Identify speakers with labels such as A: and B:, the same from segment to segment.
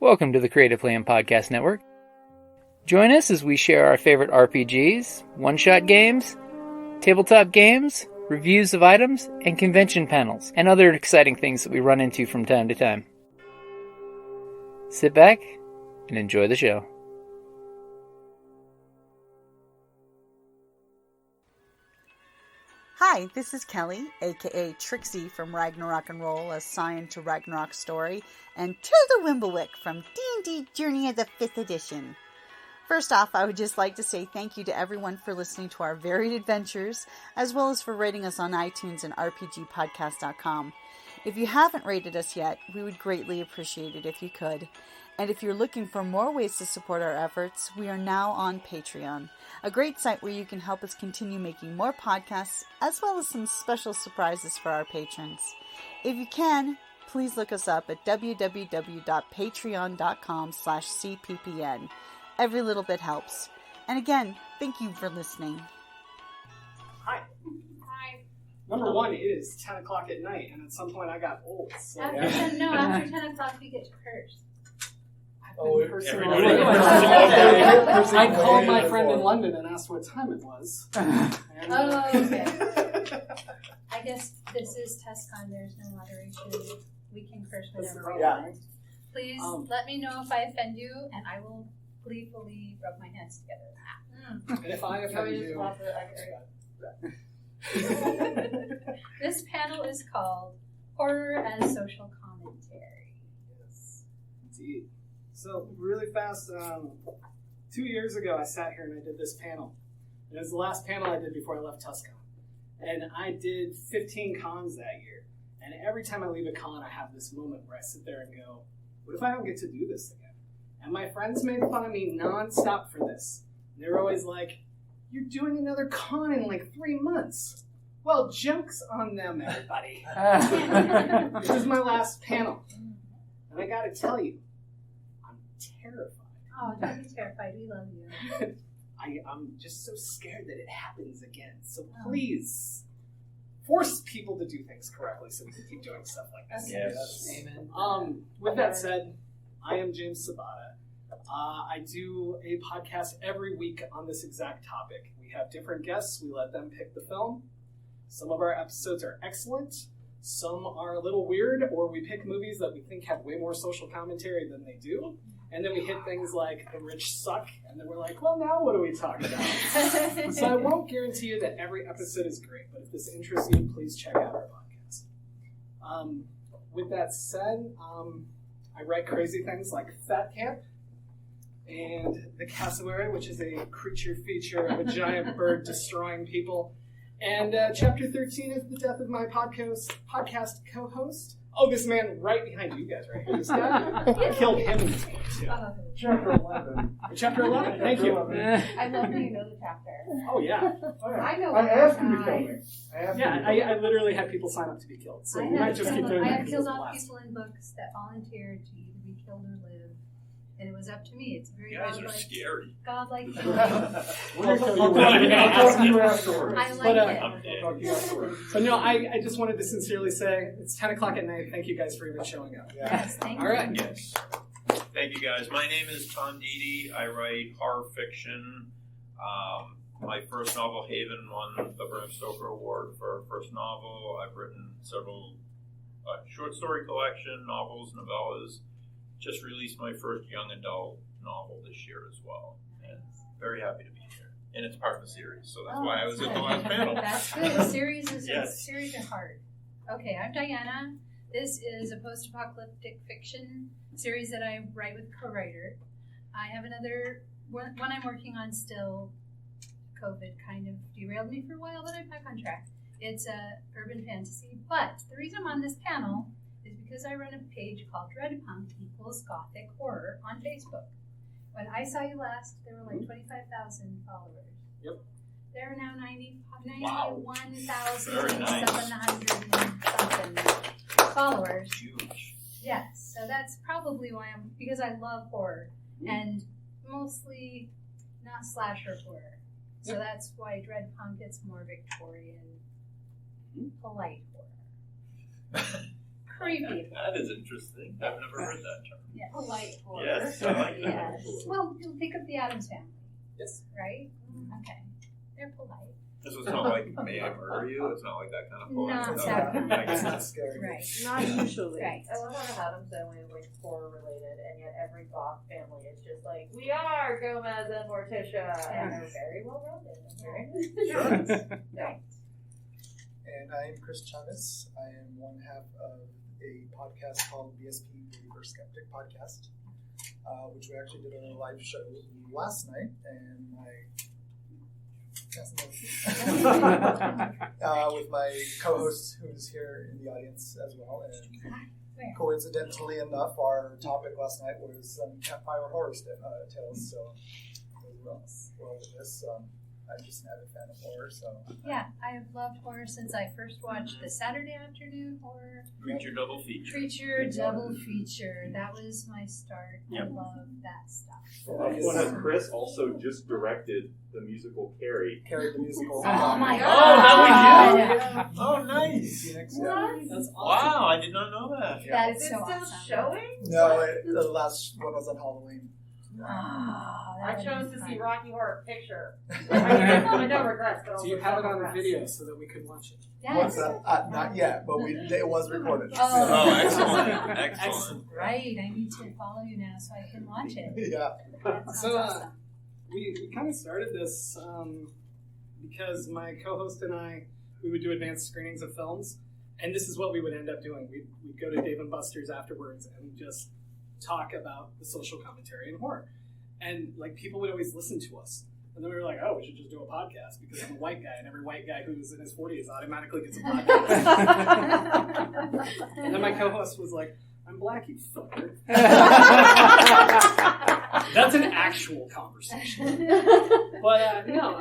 A: Welcome to the Creative Plan Podcast Network. Join us as we share our favorite RPGs, one-shot games, tabletop games, reviews of items, and convention panels, and other exciting things that we run into from time to time. Sit back and enjoy the show.
B: Hi, this is Kelly, aka Trixie from Ragnarok and Roll, a Sign to Ragnarok story, and to the Wimblewick from D&D Journey of the 5th Edition. First off, I would just like to say thank you to everyone for listening to our varied adventures, as well as for rating us on iTunes and RPGpodcast.com. If you haven't rated us yet, we would greatly appreciate it if you could. And if you're looking for more ways to support our efforts, we are now on Patreon, a great site where you can help us continue making more podcasts, as well as some special surprises for our patrons. If you can, please look us up at www.patreon.com/cppn. Every little bit helps. And again, thank you for listening.
C: Hi.
D: Hi.
C: Number one, it is 10 o'clock at night, and at some point I got old. So
D: After 10 o'clock we get to curse.
C: Oh,
E: I
C: called my friend in London and asked what time it was.
D: Oh, okay. I guess this is TusCon. There's no moderation. We can curse whenever we want. Please let me know if I offend you, and I will gleefully rub my hands together.
C: And if I offend you...
D: This panel is called Horror as Social Commentary.
C: Yes, indeed. So, really fast, 2 years ago I sat here and I did this panel. And it was the last panel I did before I left TusCon. And I did 15 cons that year. And every time I leave a con, I have this moment where I sit there and go, what if I don't get to do this again? And my friends made fun of me nonstop for this. And they were always like, you're doing another con in like 3 months. Well, joke's on them, everybody. This is my last panel. And I gotta tell you, terrified.
D: Oh, don't be terrified. We love you.
C: I'm just so scared that it happens again. So please, force people to do things correctly so we can keep doing stuff like this.
E: Yes.
C: Amen. With that said, I am James Sabata. I do a podcast every week on this exact topic. We have different guests. We let them pick the film. Some of our episodes are excellent. Some are a little weird, or we pick movies that we think have way more social commentary than they do. And then we hit things like the rich suck, and then we're like, well, now what do we talk about? So I won't guarantee you that every episode is great, but if this interests you, please check out our podcast. With that said, I write crazy things like Fat Camp and The Cassowary, which is a creature feature of a giant bird destroying people. And Chapter 13 is the death of my podcast co-host. Oh, this man right behind you guys, right here. This guy? I killed him in this book, too.
E: Chapter 11.
C: Chapter 11? Thank you.
D: I love that you know the chapter.
C: Oh, yeah.
D: I know.
E: I asked him to kill me.
C: I literally had people sign up to be killed. So you might just keep doing that.
D: I have killed off people in books that volunteered to either be killed or live. And it was up to me. It's very
F: you guys are scary.
D: godlike.
E: I'll talk to you afterwards.
D: I like it.
C: But no, I just wanted to sincerely say it's 10 o'clock at night. Thank you guys for even showing up.
D: Yes, thank you.
C: All right.
F: Yes. Thank you, guys. My name is Tom Deady. I write horror fiction. My first novel, Haven, won the Bram Stoker Award for first novel. I've written several short story collection, novels, novellas. Just released my first young adult novel this year as well. And very happy to be here. And it's part of a series, so that's why I was at the last panel.
D: That's good. Series are hard. Okay, I'm Diana. This is a post-apocalyptic fiction series that I write with co-writer. I have another one I'm working on still. COVID kind of derailed me for a while, but I'm back on track. It's a urban fantasy, but the reason I'm on this panel is because I run a page called Dreadpunk equals Gothic Horror on Facebook. When I saw you last, there were like 25,000 followers.
C: Yep.
D: There are now 91,700 something followers.
F: Huge.
D: Yes, so that's probably why because I love horror, and mostly not slasher horror. So that's why Dreadpunk gets more Victorian, polite horror. Creepy.
F: That is interesting. I've never heard that term.
D: Yes.
G: Polite horror.
F: Yes, I like that.
D: Yes. Well, think of the Addams Family,
C: Yes.
D: right? Okay. They're polite.
F: This is not like May I Murder You? It's not like that kind of polite.
D: Not
F: No,
D: that kind.
F: I
E: It's
F: guess
E: not scary.
D: Right.
G: Not usually.
D: Right.
G: I love how the Addams Family is like horror related, and yet every Goth family is just like, we are Gomez and Morticia, and they're very well rounded.
D: Right.
E: And I am Chris Chavez. I am one half of a podcast called BSP Believer Skeptic Podcast, which we actually did a live show last night, and with my co-host who's here in the audience as well. And coincidentally enough, our topic last night was campfire horror tales. So well with this. I'm just an avid fan of horror, so.
D: Yeah, I have loved horror since I first watched the Saturday afternoon horror.
F: Creature double feature.
D: Creature double feature. That was my start.
F: Yep.
D: I love that stuff.
H: One of Chris also just directed the musical Carrie.
E: Carrie the musical.
D: Oh my
F: Oh,
D: god!
F: that was you? Oh, nice.
E: Phoenix,
G: What?
C: That's awesome.
F: Wow, I did not know that.
D: That
G: Is
D: is
G: it
D: so
G: still
D: awesome.
G: showing?
E: No, the last one was on Halloween.
D: Oh,
G: I
D: that
G: chose
D: would
G: to
D: be
G: see
D: fun.
G: Rocky Horror Picture. I know regrets, but
C: So
G: also
C: you have it on
G: regrets.
C: video so that we could watch it.
D: Yes.
E: What's that? Not yet, but it was recorded.
D: Oh.
F: Oh, excellent. Excellent.
D: Right, I need to follow you now so I can watch it.
E: Yeah.
D: That sounds
C: So,
D: awesome.
C: we kind of started this because my co-host and we would do advanced screenings of films, and this is what we would end up doing. We'd go to Dave & Buster's afterwards and just talk about the social commentary in horror. And like people would always listen to us. And then we were like, oh, we should just do a podcast because I'm a white guy, and every white guy who's in his 40s automatically gets a podcast. And then my co-host was like, I'm black, you fucker. That's an actual conversation. But no,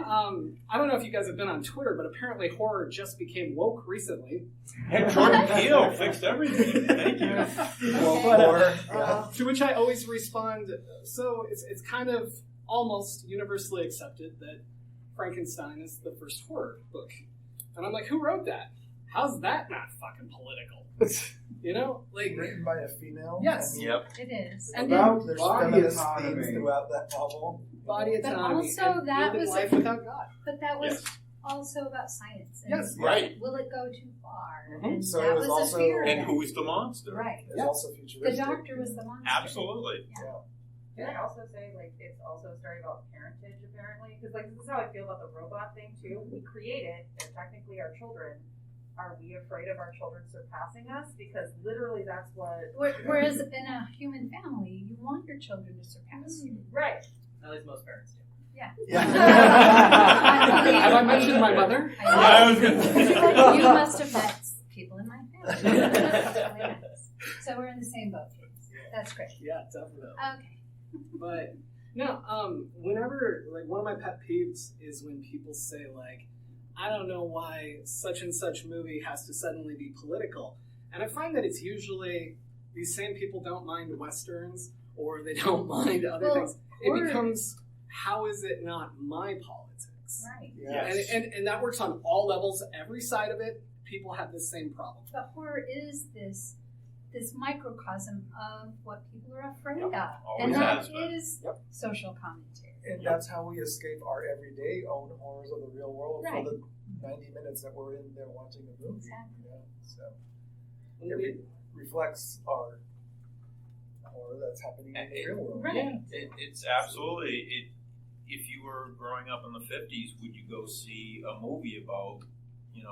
C: I don't know if you guys have been on Twitter, but apparently horror just became woke recently.
F: And Jordan Peele fixed everything. Thank you.
C: To which I always respond, so it's kind of almost universally accepted that Frankenstein is the first horror book. And I'm like, who wrote that? How's that not fucking political? You know? Like,
E: Written by a female.
C: Yes.
F: Yep.
D: It is.
C: And
E: There's
H: body
E: feminist
H: autonomy.
E: themes throughout that novel.
C: body
D: But
C: autonomy
D: also
C: and
D: that
C: living
D: was
C: life
D: a-
C: without God.
D: But that was
F: Yes.
D: also about science. And
C: Yes.
F: Right.
D: Will it go too far?
C: Mhm.
D: And
E: So
D: that
E: it was
D: was
E: also-
D: a fear. of
F: And
D: that.
F: who's the monster?
D: Right.
E: There's
C: Yeah.
E: also
D: The
E: futuristic.
D: doctor was the monster.
F: Absolutely.
G: Can I also say, like, it's also a story about parentage, apparently? Because, like, this is how I feel about the robot thing, too. We create it, they're technically our children. Are we afraid of our children surpassing us? Because literally that's what...
D: Whereas in a human family, you want your children to surpass you.
G: Right.
I: At least most parents do.
D: Yeah.
C: Have I mentioned my mother?
F: I was gonna say.
D: You must have met people in my family. So we're in the same boat. That's great.
C: Yeah, definitely.
D: Okay.
C: But no, whenever like one of my pet peeves is when people say like, I don't know why such and such movie has to suddenly be political, and I find that it's usually these same people don't mind westerns or they don't mind other
D: Well,
C: things. It
D: or-
C: becomes, how is it not my politics?
D: Right.
F: Yes.
C: And that works on all levels. Every side of it, people have the same problem.
D: But horror is this microcosm of what people are afraid of.
F: Always
D: And that
F: has been.
D: is social commentary.
E: And that's how we escape our everyday own horrors of the real world
D: Right.
E: for the 90 minutes that we're in there watching a movie.
D: Exactly.
E: You know? So it reflects our horror that's happening in the real world.
D: Right.
F: It's absolutely. If you were growing up in the 50s, would you go see a movie about,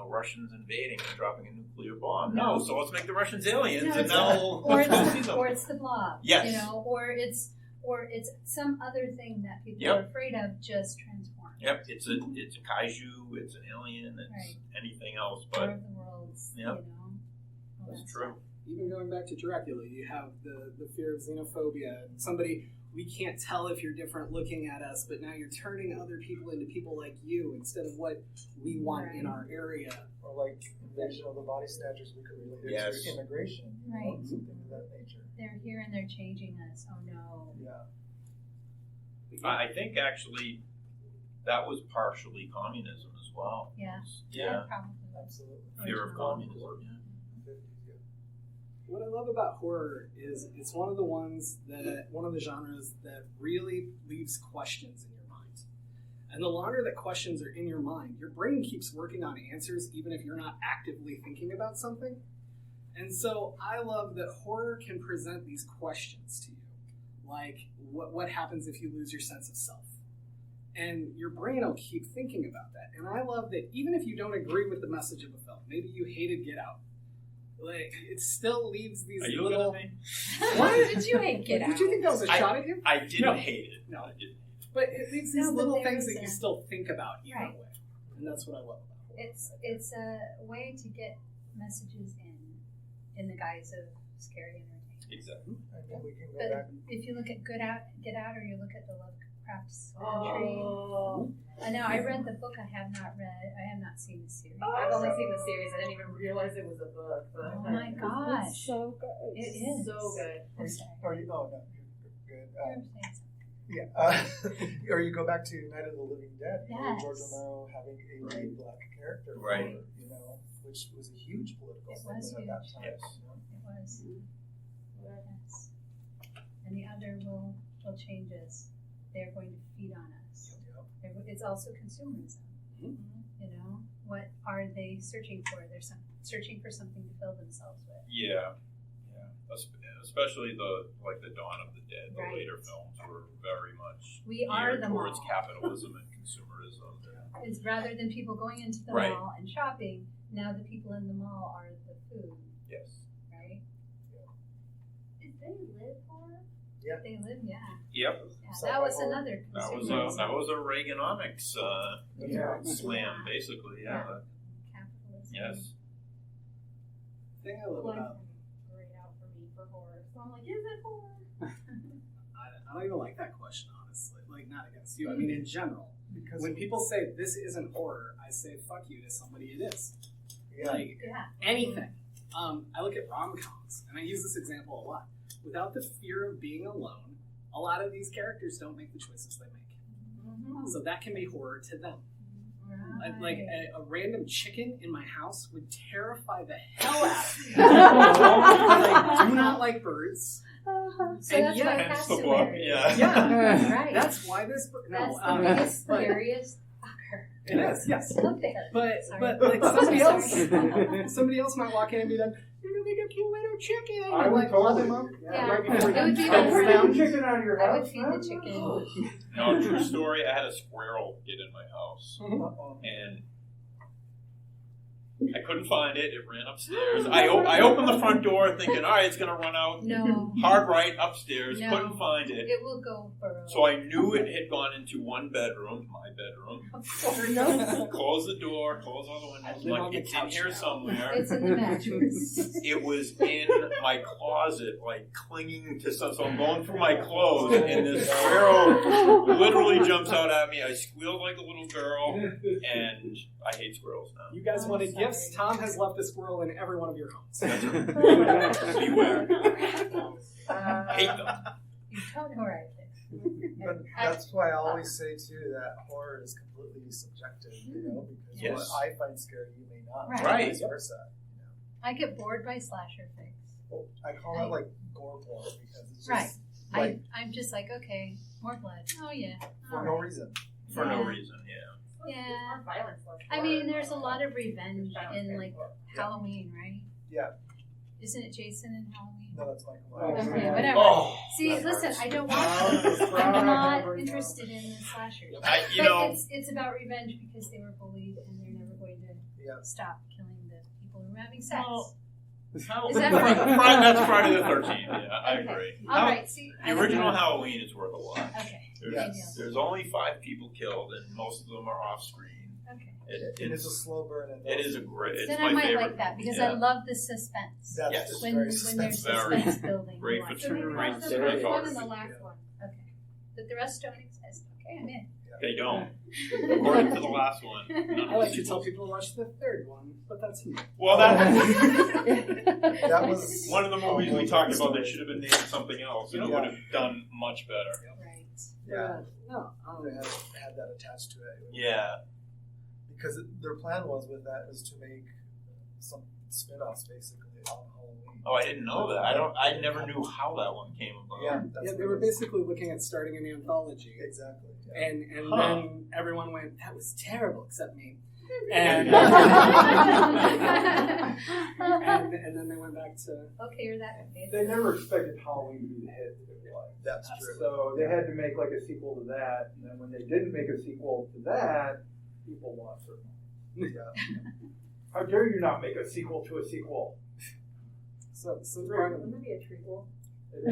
F: Russians invading and dropping a nuclear bomb? No. So let's make the Russians aliens,
D: No,
F: and
D: it's
F: now
D: Or
F: let's go see
D: it's,
F: them.
D: or it's the blob.
F: Yes.
D: Or it's some other thing that people
F: Yep.
D: are afraid of just transformed.
F: Yep, it's a kaiju, it's an alien, it's
D: Right.
F: anything else,
D: War
F: but
D: of the Worlds.
F: Yep.
D: All
F: that's
D: that
F: true.
C: Even going back to Dracula, you have the fear of xenophobia. Somebody, we can't tell if you're different looking at us, but now you're turning other people into people like you instead of what we want in our area.
E: Or like Invasion of the Body Snatchers, we could relate it
F: Yes.
E: to immigration.
D: Right.
E: Something of that nature.
D: They're here and they're changing us. Oh no.
E: Yeah.
F: I think actually that was partially communism as well.
D: Yeah.
F: Yeah,
D: Probably.
E: Absolutely.
F: fear of communism. Yeah.
C: what I love about horror is it's one of the genres that really leaves questions in your mind. And the longer that questions are in your mind, your brain keeps working on answers even if you're not actively thinking about something. And so I love that horror can present these questions to you. Like, what happens if you lose your sense of self? And your brain will keep thinking about that. And I love that even if you don't agree with the message of a film, maybe you hated Get Out, like, it still leaves these little...
F: What?
D: Did you hate Get Out?
C: Did you think that was a shot at you?
F: I didn't hate it.
C: No.
F: I didn't.
C: But it leaves these little things that you
D: a-
C: still think about either
D: Right.
C: way. And that's what I love about horror.
D: It's a way to get messages in the guise of scary entertainment.
F: Exactly.
E: And then we can go
D: But
E: back.
D: if you look at Get Out, or you look at the Lovecraft's Country. I know, I read the book. I have not seen the series.
G: I've only seen the series. I didn't even realize it was a book. But
D: Oh my gosh.
I: It's so good.
D: It is.
G: so good.
D: I'm sorry.
E: Oh, no, you're good.
D: You're saying something.
E: Yeah. Or you go back to Night of the Living Dead.
D: Yes.
E: George Romero having a lead black character.
F: Right.
E: You know, which was a huge political
D: It
E: statement
D: was
E: at that
D: huge.
E: time.
F: Yes.
E: You know?
D: It was. Yes. And the other will change us. They're going to feed on us.
E: Yep.
D: It's also consumerism. You know, what are they searching for? They're searching for something to fill themselves with.
F: Yeah. Especially the Dawn of the Dead, the
D: Right.
F: later films were very much
D: We are
F: geared
D: the
F: towards
D: mall.
F: capitalism and consumerism.
D: It's rather than people going into the
F: Right.
D: mall and shopping, now the people in the mall are the food,
F: Yes.
D: right? Did they live for?
E: Yeah.
D: They live, yeah.
F: Yep.
D: That was another
F: That
D: consumerism.
F: was a Reaganomics slam,
D: Yeah.
F: basically.
D: Yeah.
F: Yeah.
D: Capitalism.
F: Yes.
C: The thing I love about...
G: Grayed out for me for horror. So I'm like, is it horror?
C: I don't even like that question, honestly. Like, not against you. I mean, in general.
E: Because
C: When people say, this isn't horror, I say, fuck you to somebody it is.
E: yeah.
C: Like,
D: Yeah.
C: anything. I look at rom-coms, and I use this example a lot. Without the fear of being alone, a lot of these characters don't make the choices they make.
D: Mm-hmm.
C: So that can be horror to them.
D: Right.
C: Like a random chicken in my house would terrify the hell out of me. Because I do not like birds.
D: So
C: And
D: that's
C: yeah,
D: why
F: Hence the book.
D: Cassowary.
F: Yeah.
C: Yeah,
D: Right.
C: that's why this.
D: That's
C: No,
D: the biggest,
C: but
D: scariest fucker.
C: it is. Yes,
D: Out there.
C: but
D: Sorry.
C: but like somebody
D: Sorry.
C: else, somebody else might walk in and be like, "You're a little cute little chicken."
E: I
C: And
E: would
C: like love
E: totally.
C: him up.
D: Yeah.
C: Right before
D: It would be
C: you
D: my
C: throw him
D: friend.
C: down.
E: chicken out of your
D: I would feed the chicken.
F: No, true story. I had a squirrel get in my house,
E: Uh-oh.
F: and I couldn't find it. It ran upstairs. I opened the front door thinking, all right, it's going to run out.
D: No.
F: Hard right upstairs.
D: No.
F: Couldn't find it.
D: It will go burrow.
F: So I knew it had gone into one bedroom, my bedroom. Close the door, close all the windows.
C: I
F: I'm
C: live on
F: like,
C: the
F: it's in
C: couch
F: here
C: now.
F: somewhere.
D: It's in the mattress.
F: It was in my closet, like clinging to something. So I'm going through my clothes, and this squirrel literally jumps out at me. I squealed like a little girl, and I hate squirrels now.
C: You guys
D: I'm
C: wanted
D: sorry.
C: gifts? Tom has left a squirrel in every one of your homes.
F: Beware. Hate them.
D: You don't know right there.
E: But that's why I always say too that horror is completely subjective, you know, because
F: Yes.
E: what I find scary, you may not.
D: Right.
F: Right.
E: Vice versa. You know?
D: I get bored by slasher fics.
E: Well, I call it like gore porn because it's just
D: Right.
E: like
D: I'm just like, okay, more blood. Oh yeah.
E: for
D: All
E: no
D: right.
E: reason.
F: For no
D: Yeah.
F: reason, yeah.
D: Yeah.
G: More violence, less
D: I
G: horror.
D: mean, there's a lot of revenge in like Halloween, right?
E: Yeah.
D: Isn't it Jason in Halloween?
E: No, that's Michael Myers.
D: Okay, whatever.
F: Oh,
D: See,
F: that
D: listen,
F: hurts.
D: I don't watch them. I'm not interested in the slashers.
F: You
D: But
F: know,
D: it's about revenge because they were bullied and they're never going to
E: Yeah.
D: stop killing the people who are having sex.
F: Well,
D: Is that right?
F: That's Friday the 13th. Yeah, I
D: Okay.
F: agree.
D: All right, see.
F: The original Halloween is worth a lot.
D: Okay.
E: Yes.
F: There's only 5 people killed, and most of them are off screen.
D: Okay.
E: It is a slow burn. And
F: It is a great. It's
D: Then
F: my
D: I might
F: favorite.
D: like that because
F: Yeah.
D: I love the suspense.
E: That's
F: Yes.
E: just
D: When
E: very
D: there's
E: suspenseful.
F: Very
D: suspense building.
F: great
D: you watch.
F: for
D: So they
F: great
D: have the
F: for
D: first one
F: photography.
D: and the last one. Okay. But the rest don't exist. Okay, I'm in.
F: They don't. According to the last one.
C: I like to tell people to watch the third one, but that's me.
F: Well, that
E: That was
F: one of the movies we talked about that should have been named something else, and it
E: Yeah.
F: would have done much better.
D: Right.
E: Yeah.
C: No,
E: They had that attached to it.
F: Yeah.
E: Because their plan was with that was to make some spin-offs basically on Halloween.
F: Oh, I didn't know that. I never knew how that one came about.
E: Yeah,
C: they were basically looking at starting an anthology.
E: Exactly. Yeah.
C: And then everyone went, that was terrible, except me. And and then they went back to...
D: Okay, you're that good.
I: They never expected Halloween to be the hit that it was.
E: That's true.
I: So they had to make like a sequel to that, and then when they didn't make a sequel to that, people lost their mind.
E: Yeah.
I: How dare you not make a sequel to a sequel?
C: So
G: Wouldn't that be a trequel?
F: I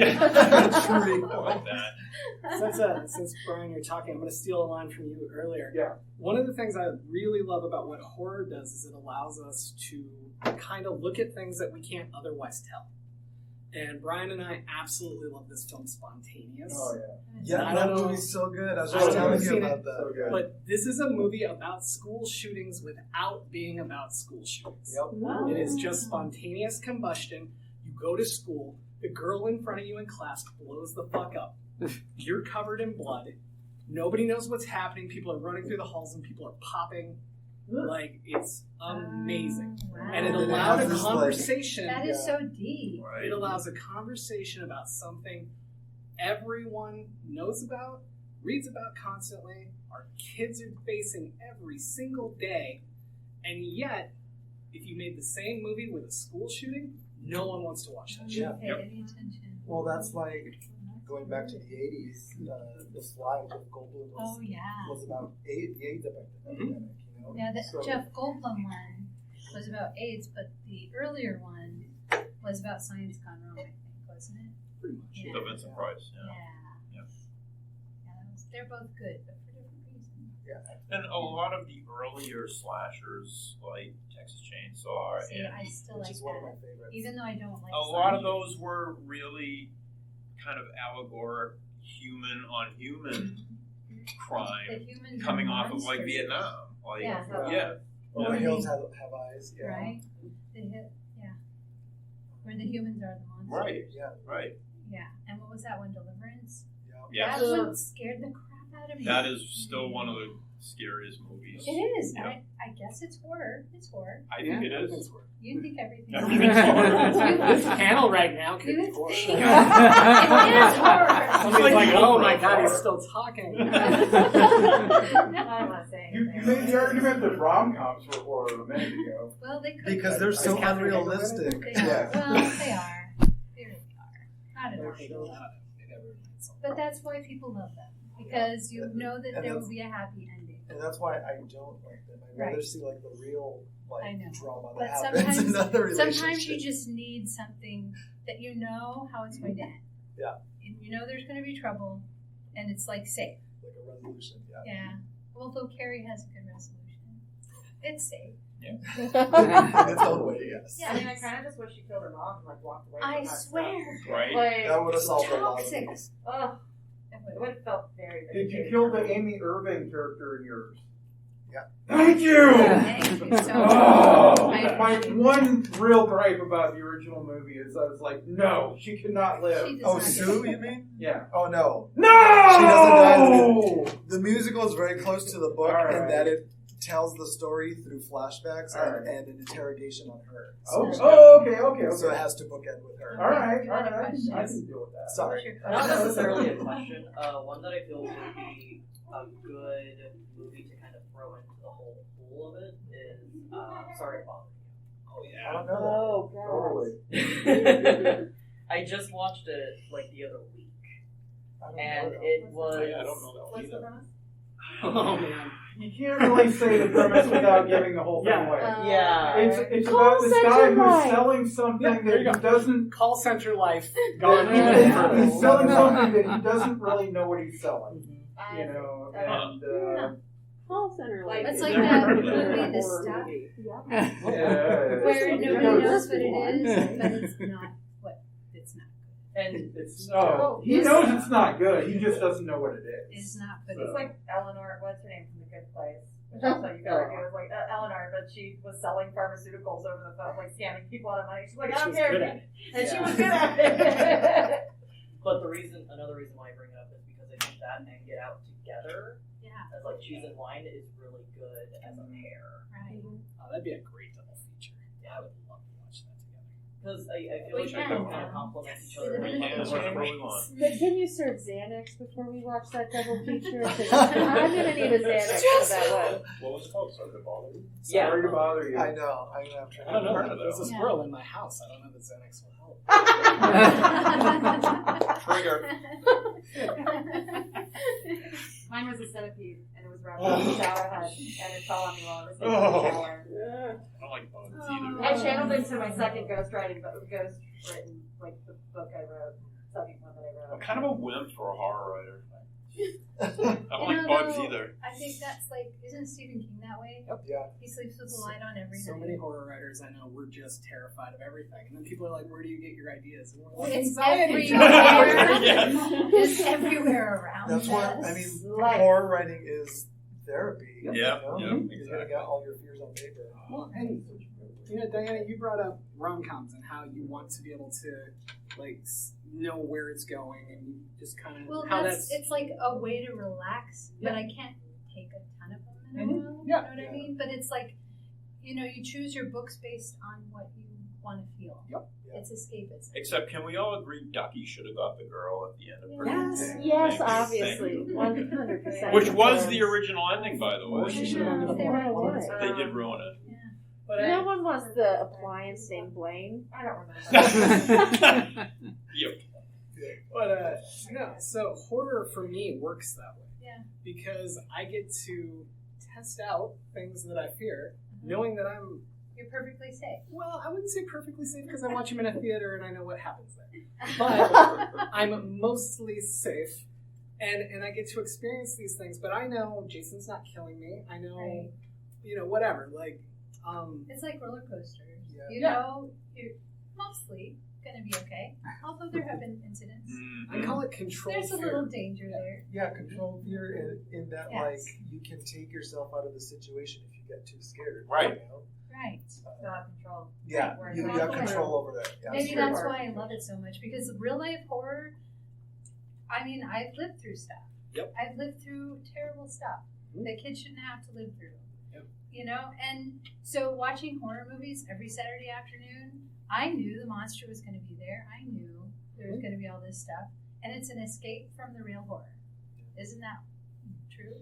F: like that.
C: Since Brian, you're talking, I'm going to steal a line from you earlier.
I: Yeah.
C: One of the things I really love about what horror does is it allows us to kind of look at things that we can't otherwise tell. And Brian and I absolutely love this film, Spontaneous.
I: Oh
E: Yeah,
C: I
E: that
C: don't know.
E: movie's so good. I was
C: I
E: just
C: haven't
E: telling you
C: seen
E: about
C: it,
E: that.
I: So good.
C: But this is a movie about school shootings without being about school shootings.
E: Yep.
C: It is just spontaneous combustion. You go to school, the girl in front of you in class blows the fuck up. You're covered in blood. Nobody knows what's happening. People are running through the halls and people are popping. Like, it's amazing.
D: Wow.
C: And it
E: And it
C: allowed
E: has
C: a
E: this, like-
C: conversation.
D: That is so deep.
F: Right.
C: It allows a conversation about something everyone knows about, reads about constantly, our kids are facing every single day, and yet, if you made the same movie with a school shooting, no one wants to watch that shit.
E: Yeah.
D: Pay any attention.
E: Well, that's like going back to the 80s. The Fly with Goldblum
D: Oh yeah.
E: was about the AIDS epidemic. You know?
D: Yeah, the
E: So-
D: Jeff Goldblum one was about AIDS, but the earlier one was about science gone wrong, I think, wasn't it?
C: Pretty much.
D: Yeah.
F: The Vincent Price,
D: Yeah.
F: Yeah.
D: They're both good, but for different reasons.
F: And a lot of the earlier slashers, like Texas Chainsaw,
D: See,
F: and
D: I still
E: Which
D: like
E: is one of my
D: that.
E: favorites.
D: Even though I don't like
F: a lot of
D: slashers.
F: those were really kind of allegoric human on human
D: The
F: crime
D: humans
F: coming
D: are
F: off of like
D: monsters.
F: Vietnam. Like,
D: Yeah.
F: yeah.
E: Or
D: Or
E: the Hills
D: the-
E: have Eyes. Yeah.
D: Right? Where the humans are the monsters.
F: Right.
E: Yeah.
F: Right.
D: Yeah. And what was that one? Deliverance?
F: Yes.
D: That one scared the crap out of me.
F: That is still one of the scariest movies.
D: It is.
F: Yeah.
D: I guess it's horror. It's horror.
F: I think it
C: everything's
F: is.
C: horror.
D: You think everything's
F: Everything's horror.
C: This panel right now could be
D: You
C: horror.
D: think it is horror.
C: Somebody's like, oh my god, he's still talking.
G: I'm not saying
I: You
G: anything.
I: made the argument that rom-coms were horror a minute ago.
D: Well, they could
E: Because
D: be.
E: they're so
C: Is Catherine
E: unrealistic.
D: They
E: Yeah.
D: are. Well, they are. They really are. Not at all. But that's why people love them. Because you know that
E: And
D: there will
E: that's-
D: be a happy ending.
E: And that's why I don't like them. I'd rather
D: Right.
E: see like the real
D: I know.
E: drama
D: But
E: that happens in other relationships.
D: sometimes you just need something that you know how it's going to end.
E: Yeah.
D: And you know there's going to be trouble, and it's like safe.
E: like a resolution. Yeah.
D: Yeah. Although Carrie has a good resolution. It's safe.
E: In its own way, yes.
D: Yeah.
G: I mean, I kind of just wish she killed her mom and like walked away.
D: I
G: from that
D: swear.
F: Right.
G: Like,
E: That would have solved a lot of
D: Toxic.
E: things.
G: ugh, it would have felt very, very.
I: Did you
G: good
I: kill
G: for
I: the
G: me.
I: Amy Irving character in yours?
E: Yeah.
I: Thank you!
D: Thank you so
I: Oh,
D: much.
I: my one real gripe about the original movie is I was like, no, she could not live.
D: She does
E: Oh,
D: not
E: Sue,
D: get-
E: you mean?
I: Yeah.
E: Oh, no.
I: No!
E: She doesn't die. The musical is very close to the book
I: All
E: in
I: right.
E: that it tells the story through flashbacks
I: All right.
E: and an interrogation on her.
I: Okay.
E: So it has to bookend with her.
I: All right.
D: You had a
I: I
D: question.
I: can deal with that.
E: Sorry.
D: What's your
J: Not
D: question?
J: necessarily a question. One that I feel would be a good movie to kind of throw into the whole pool of it is Sorry to Bother
E: Oh, yeah. I don't know.
I: Totally.
J: I just watched it like the other week,
E: I don't
J: and
E: know.
J: it was.
F: I don't know that one
G: What's the
F: either.
G: premise?
C: Oh man.
I: You can't really say the premise without giving the whole thing away.
J: Yeah.
I: It's about this guy who's selling something
C: Yeah, there you
I: that he
C: go.
I: doesn't.
C: Call center life gone even further.
I: He's selling something that he doesn't really know what he's selling. You know, and
K: Call center life.
D: It's
K: is
D: like
K: a
D: that
K: horror
D: movie, The
K: horror
D: Stuff.
K: movie.
I: yeah,
D: Where
I: it's-
D: nobody knows what it is, but it's not what it's not.
J: And
I: It's he knows it's not good. He just doesn't know what it
D: It's
I: is.
D: not good.
G: It's like Eleanor, what's her name from The Good Place? Which also you gotta do. It was like Eleanor, but she was selling pharmaceuticals over the phone, like scamming people out of money. She's like, I don't care. And she was good at it.
J: But another reason why I bring it up is because I think that and Get Out together
D: Yeah,
J: as like cheese and wine is really good as a pair.
D: right.
C: Oh, that'd be a great double feature. Yeah, I would love to watch that together.
J: Because I feel
D: We
J: like
D: can.
J: they kind of complement each other.
D: We live in a
F: Whatever we want.
K: But can you serve Xanax before we watch that double feature? 'Cause I'm gonna need a Xanax for that one.
F: What was it called? Sorry to bother you?
J: Yeah.
I: Sorry to bother you.
E: I know. I'm trying
C: I don't know.
F: Heard of
C: There's a
F: that
C: squirrel in my house. I don't know that Xanax will help.
F: Trigger.
G: Mine was a centipede, and it was wrapped in a shower head, and it fell on me while I was taking a shower.
F: I don't like bugs
G: I channeled into my second ghostwriting, like the book I wrote, second one that I wrote.
F: I'm kind of a wimp for a horror writer. I don't like bugs either.
D: I think that's like, isn't Stephen King that way?
E: Yeah.
D: He sleeps with the light on every
C: So
D: night.
C: many horror writers I know were just terrified of everything, and then people are like, "Where do you get your ideas?" And we're like,
D: It's
C: "Anxiety."
D: everywhere.
F: Yes.
D: It's everywhere around
E: That's what
D: us.
E: I mean.
K: Like-
E: Horror writing is therapy.
F: Yeah,
E: you know?
F: yeah,
E: You're gonna
F: exactly.
E: get all your fears on paper.
C: Well, and Diana, you brought up rom-coms and how you want to be able to know where it's going, and you just kind of
D: Well,
C: how
D: it's like a way to relax, but I can't take a ton of them in a row.
C: Yeah.
D: You know what I mean? But it's like, you choose your books based on what you want to feel.
C: Yep.
E: Yeah.
D: It's escapism.
F: Except, can we all agree Ducky should have got the girl at the end of her?
K: Yes,
F: Thank you.
K: obviously. 100%.
F: Which was the original ending, by the
C: Or she
F: way.
C: should have ended up
D: They
C: on
D: were-
C: it.
F: They did ruin it.
C: But
K: No one wants the appliance named Blaine.
G: I don't remember.
F: Yep.
C: But no, so horror for me works that way.
D: Yeah.
C: Because I get to test out things that I fear, knowing that I'm,
D: You're perfectly safe.
C: well, I wouldn't say perfectly safe because I watch them in a theater and I know what happens there. But I'm mostly safe, and I get to experience these things. But I know Jason's not killing me. I know,
D: Right.
C: Whatever.
D: It's like roller coasters.
E: Yeah.
D: You know, you're mostly going to be okay. Although there have been incidents.
C: I call it controlled
D: There's a
C: fear.
D: little danger there.
E: Yeah, controlled fear in that
D: Yes.
E: you can take yourself out of the situation if you get too scared.
F: Right.
E: You know?
D: Right.
G: Not control.
E: Yeah,
G: Where
E: you
G: it's
E: got
G: not
E: control over that. Yeah,
D: Maybe
E: true.
D: that's why I love it so much, because real life horror, I mean, I've lived through stuff.
C: Yep.
D: I've lived through terrible stuff
C: Mhm.
D: that kids shouldn't have to live through.
C: Yep.
D: And so watching horror movies every Saturday afternoon, I knew the monster was going to be there. I knew there was going to be all this stuff. And it's an escape from the real horror. Isn't that true?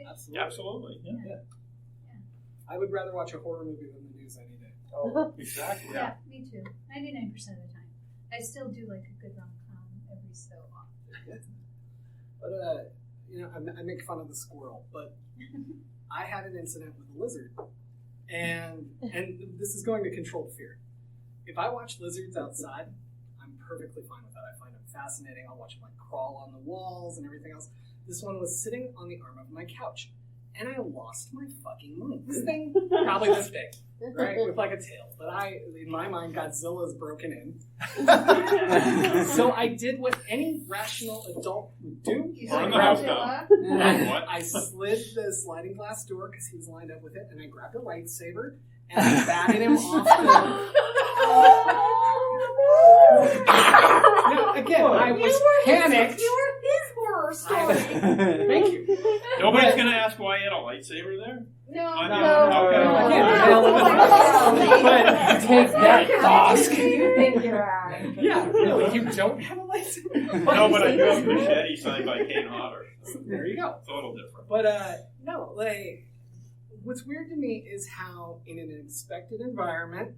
C: Absolutely.
F: Absolutely. Yeah.
C: I would rather watch a horror movie than the news any day.
E: Oh, exactly.
D: Yeah, me too. 99% of the time. I still do like a good rom-com every so often.
C: But I make fun of the squirrel, but I had an incident with a lizard, and this is going to control fear. If I watch lizards outside, I'm perfectly fine with that. I find them fascinating. I'll watch them crawl on the walls and everything else. This one was sitting on the arm of my couch, and I lost my fucking mind. This thing, probably this big, right, with a tail. But in my mind, Godzilla's broken in. So I did what any rational adult would do.
D: You
F: Burn
D: said
F: the house
D: Godzilla?
F: down. What?
C: I slid the sliding glass door because he was lined up with it, and I grabbed a lightsaber and I batted him off Now, again, I was panicked.
G: You were his horror story.
C: Thank you.
F: Nobody's going to ask why he had a lightsaber there?
G: No.
F: Okay.
C: But take that, Bosk.
G: You think you're at?
C: Yeah, really, you don't have a lightsaber.
F: No, but I do have a machete signed by Kane Hodder.
C: There you go.
F: It's a little different.
C: But no, what's weird to me is how in an inspected environment,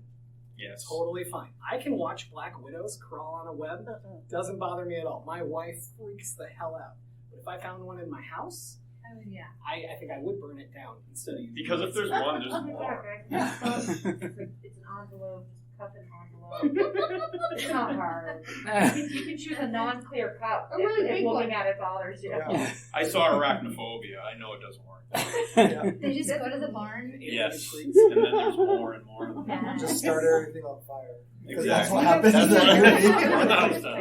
F: Yes.
C: totally fine. I can watch black widows crawl on a web. Doesn't bother me at all. My wife freaks the hell out. But if I found one in my house,
D: Oh, yeah.
C: I think I would burn it down instead of using
F: Because if there's one, there's more.
G: It's an envelope. Just cup an envelope. It's not hard. You can choose a non-clear cup.
K: A really
G: if
K: big
G: looking
K: one.
G: at it bothers you.
E: Yeah.
F: I saw Arachnophobia. I know it doesn't work.
D: They just go to the barn.
F: Yes. And then there's more and more.
E: Just start everything on fire. Because That's
F: Exactly.
E: what happens.
F: That's
E: at
F: right.
E: uni.
F: Burn the house down.
G: I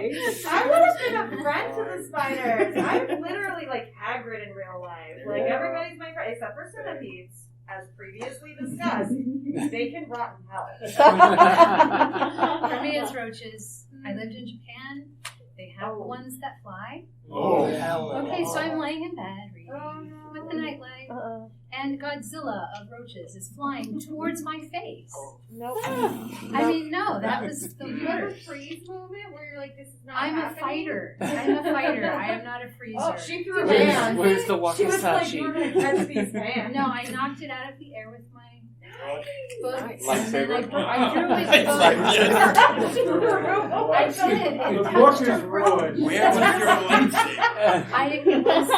G: would have been a friend to the spiders. I'm literally like Hagrid in real life. Like everybody's my friend, except for centipedes. As previously discussed, they can rot in hell.
D: For me, it's roaches. I lived in Japan. They have the ones that fly.
F: Oh,
E: hell.
D: Okay, so I'm laying in bed reading with the nightlight, and Godzilla of roaches is flying towards my face.
K: Nope.
D: I mean, no, that was the
G: You had a
D: worst.
G: freeze moment where you're like, this is not
D: I'm a
G: happening?
D: fighter. I'm a fighter. I am not a freezer.
G: Oh, she threw
A: Where's-
G: hands.
A: where's the
G: She was like,
A: wakizashi?
G: we're going to catch these hands.
D: No, I knocked it out of the air with my book,
A: Nice.
D: and then I threw
F: Nice.
D: it. I
I: The
D: did. It
I: book
D: touched
I: is
D: her
I: ruined.
F: Where was your lightsaber?
D: it was the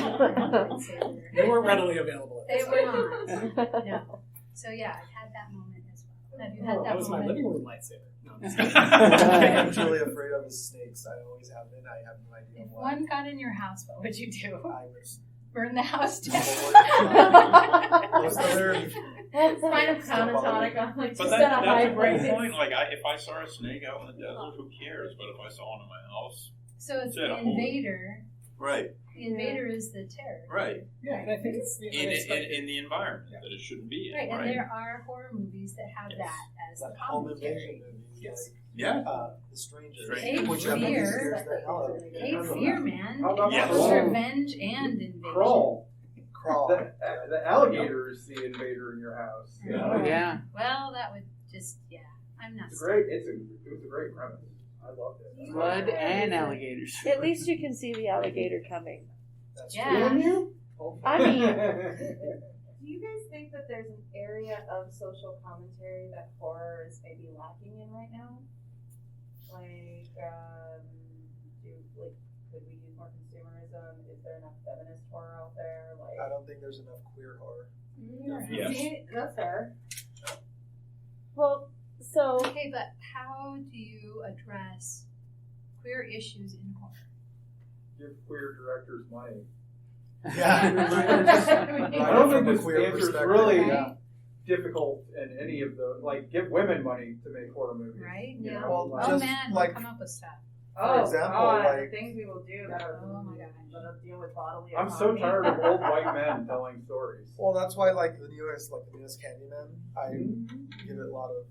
D: 80s.
C: They weren't readily available.
D: They were not. No. So yeah, I've had that moment as well. Have you had that
C: That was my
D: moment?
C: living room lightsaber. No, I'm just
E: I'm truly afraid of is snakes. I always have been. I have no idea
D: If
E: why.
D: one got in your house, what would you do?
E: I was
D: Burn the house down?
E: was there
G: Well, kind of countertonic on like
F: But
G: just at a high
F: that's a great
G: rate.
F: point. Like, if I saw a snake out in the desert, who cares? But if I saw one in my house,
D: So it's
F: Yeah,
D: the
F: hold it.
D: invader.
F: right,
D: The invader is the terror.
F: right,
C: yeah, and I think it's the
F: in the environment that it shouldn't be in,
D: Right, and
F: right?
D: there are horror movies that have
F: Yes.
D: that as the
E: like home
D: commentary.
E: invasion movies?
C: Yes.
F: Yeah.
E: Like, The Stranger.
F: Cape
E: Which I think
D: Fear.
E: scares the hell out of me.
D: Cape Fear, man.
I: How about
F: Yes.
D: It's
I: Crawl?
D: revenge and invasion.
I: Crawl.
E: Crawl.
I: The alligator is the invader in your house. You know?
A: Oh, yeah.
D: Well, that would just, I'm not.
I: It's great. It was a great premise. I loved it.
A: Blood and alligators.
K: At least you can see the alligator coming.
E: That's
D: Yeah.
I: Can you?
K: I mean,
G: Do you guys think that there's an area of social commentary that horror is maybe lacking in right now? Like, could we use more consumerism? Is there enough feminist horror out there?
E: I
G: Like,
E: don't think there's enough queer horror.
F: Yes.
G: See, that's fair.
K: well, so
D: Okay, but how do you address queer issues in horror?
I: Give queer directors money.
E: Yeah.
I: I don't think
E: From a
I: this
E: queer
I: answer is
E: perspective,
I: really
E: yeah.
I: difficult in any of the give women money to make horror movies.
D: Right?
I: You
D: Yeah.
I: know,
E: Well,
D: Oh
E: just
D: man,
E: like-
D: we'll come up with stuff.
G: Oh,
E: example,
G: God,
E: like-
G: the things we will do that are
D: Oh my gosh.
G: that have deal with bodily
I: I'm so
G: autonomy.
I: tired of old white men telling stories.
E: Well, that's why the newest Candyman, I give it a lot of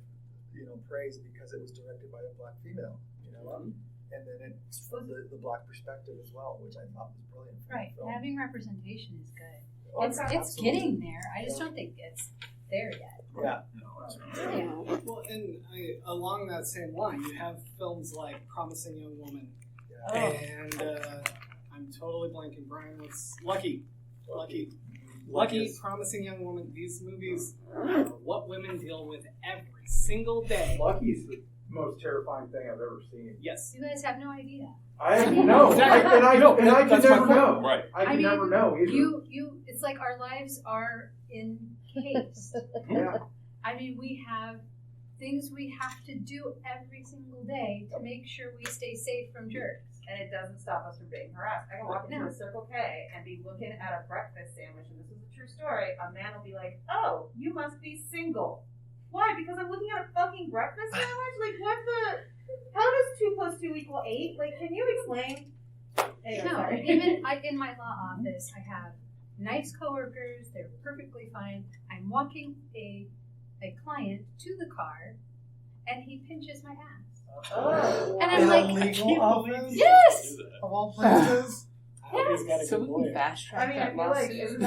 E: praise because it was directed by a black female, and then it's from the black perspective as well, which I thought was brilliant. for the
D: Right.
E: film.
D: Having representation is good.
E: Oh,
D: It's
E: absolutely.
D: getting there. I just don't think it's there yet.
E: Yeah.
F: No, it's not.
D: Yeah.
C: Well, and along that same line, you have films like Promising Young Woman,
K: Oh.
C: and I'm totally blanking. Brian, what's Lucky, Promising Young Woman. These movies are what women deal with every single day.
I: Lucky's the most terrifying thing I've ever seen.
C: Yes.
D: You guys have no idea.
I: I know,
C: Exactly.
I: and I can
C: That's my
I: never
C: point.
I: know.
F: Right.
I: I can
D: mean,
I: never know either.
D: it's like our lives are encased.
I: Yeah.
D: I mean, we have things we have to do every single day to make sure we stay safe from jerks.
G: And it doesn't stop us from being harassed. I can walk into
D: No.
G: a Circle K and be looking at a breakfast sandwich, and this is a true story. A man will be like, "Oh, you must be single." Why? Because I'm looking at a fucking breakfast sandwich? Like, what the? How does 2 + 2 = 8? Like, can you explain? Anyway,
D: No,
G: sorry.
D: even in my law office, I have nice coworkers. They're perfectly fine. I'm walking a client to the car, and he pinches my ass.
G: Oh.
D: And
E: In
D: I'm
E: a
D: like,
E: legal office
D: yes!
E: of all places.
C: I hope he's got a
A: So
C: good
A: we can
C: lawyer.
A: fast
G: I
A: track
G: mean, I
A: that
G: feel like
A: lawsuit.
G: isn't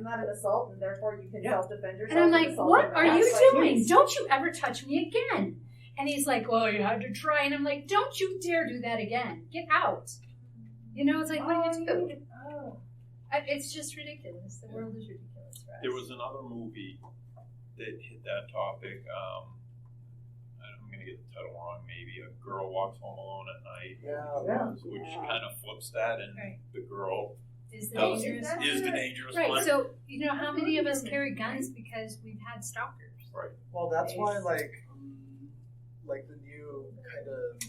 G: that an assault, and therefore you can
C: Yeah.
G: self-defend yourself?
D: And I'm
G: with
D: like,
G: assault
D: what
G: and
D: are
G: harass?
D: you
G: Like,
D: doing? Don't you ever touch me again. And he's like, well, you had to try. And I'm like, don't you dare do that again. Get out. It's like, what do you do?
G: Oh.
D: It's just ridiculous. The world is ridiculous for us.
F: There was another movie that hit that topic. I'm going to get the title wrong. Maybe A Girl Walks Home Alone at Night.
E: Yeah.
F: Which kind of flips that, and
D: Right.
F: the girl
D: Is the
F: does-
D: dangerous.
F: is the dangerous
D: Right.
F: one.
D: So, how many of us carry guns because we've had stalkers?
F: Right.
E: Well, that's why the new kind of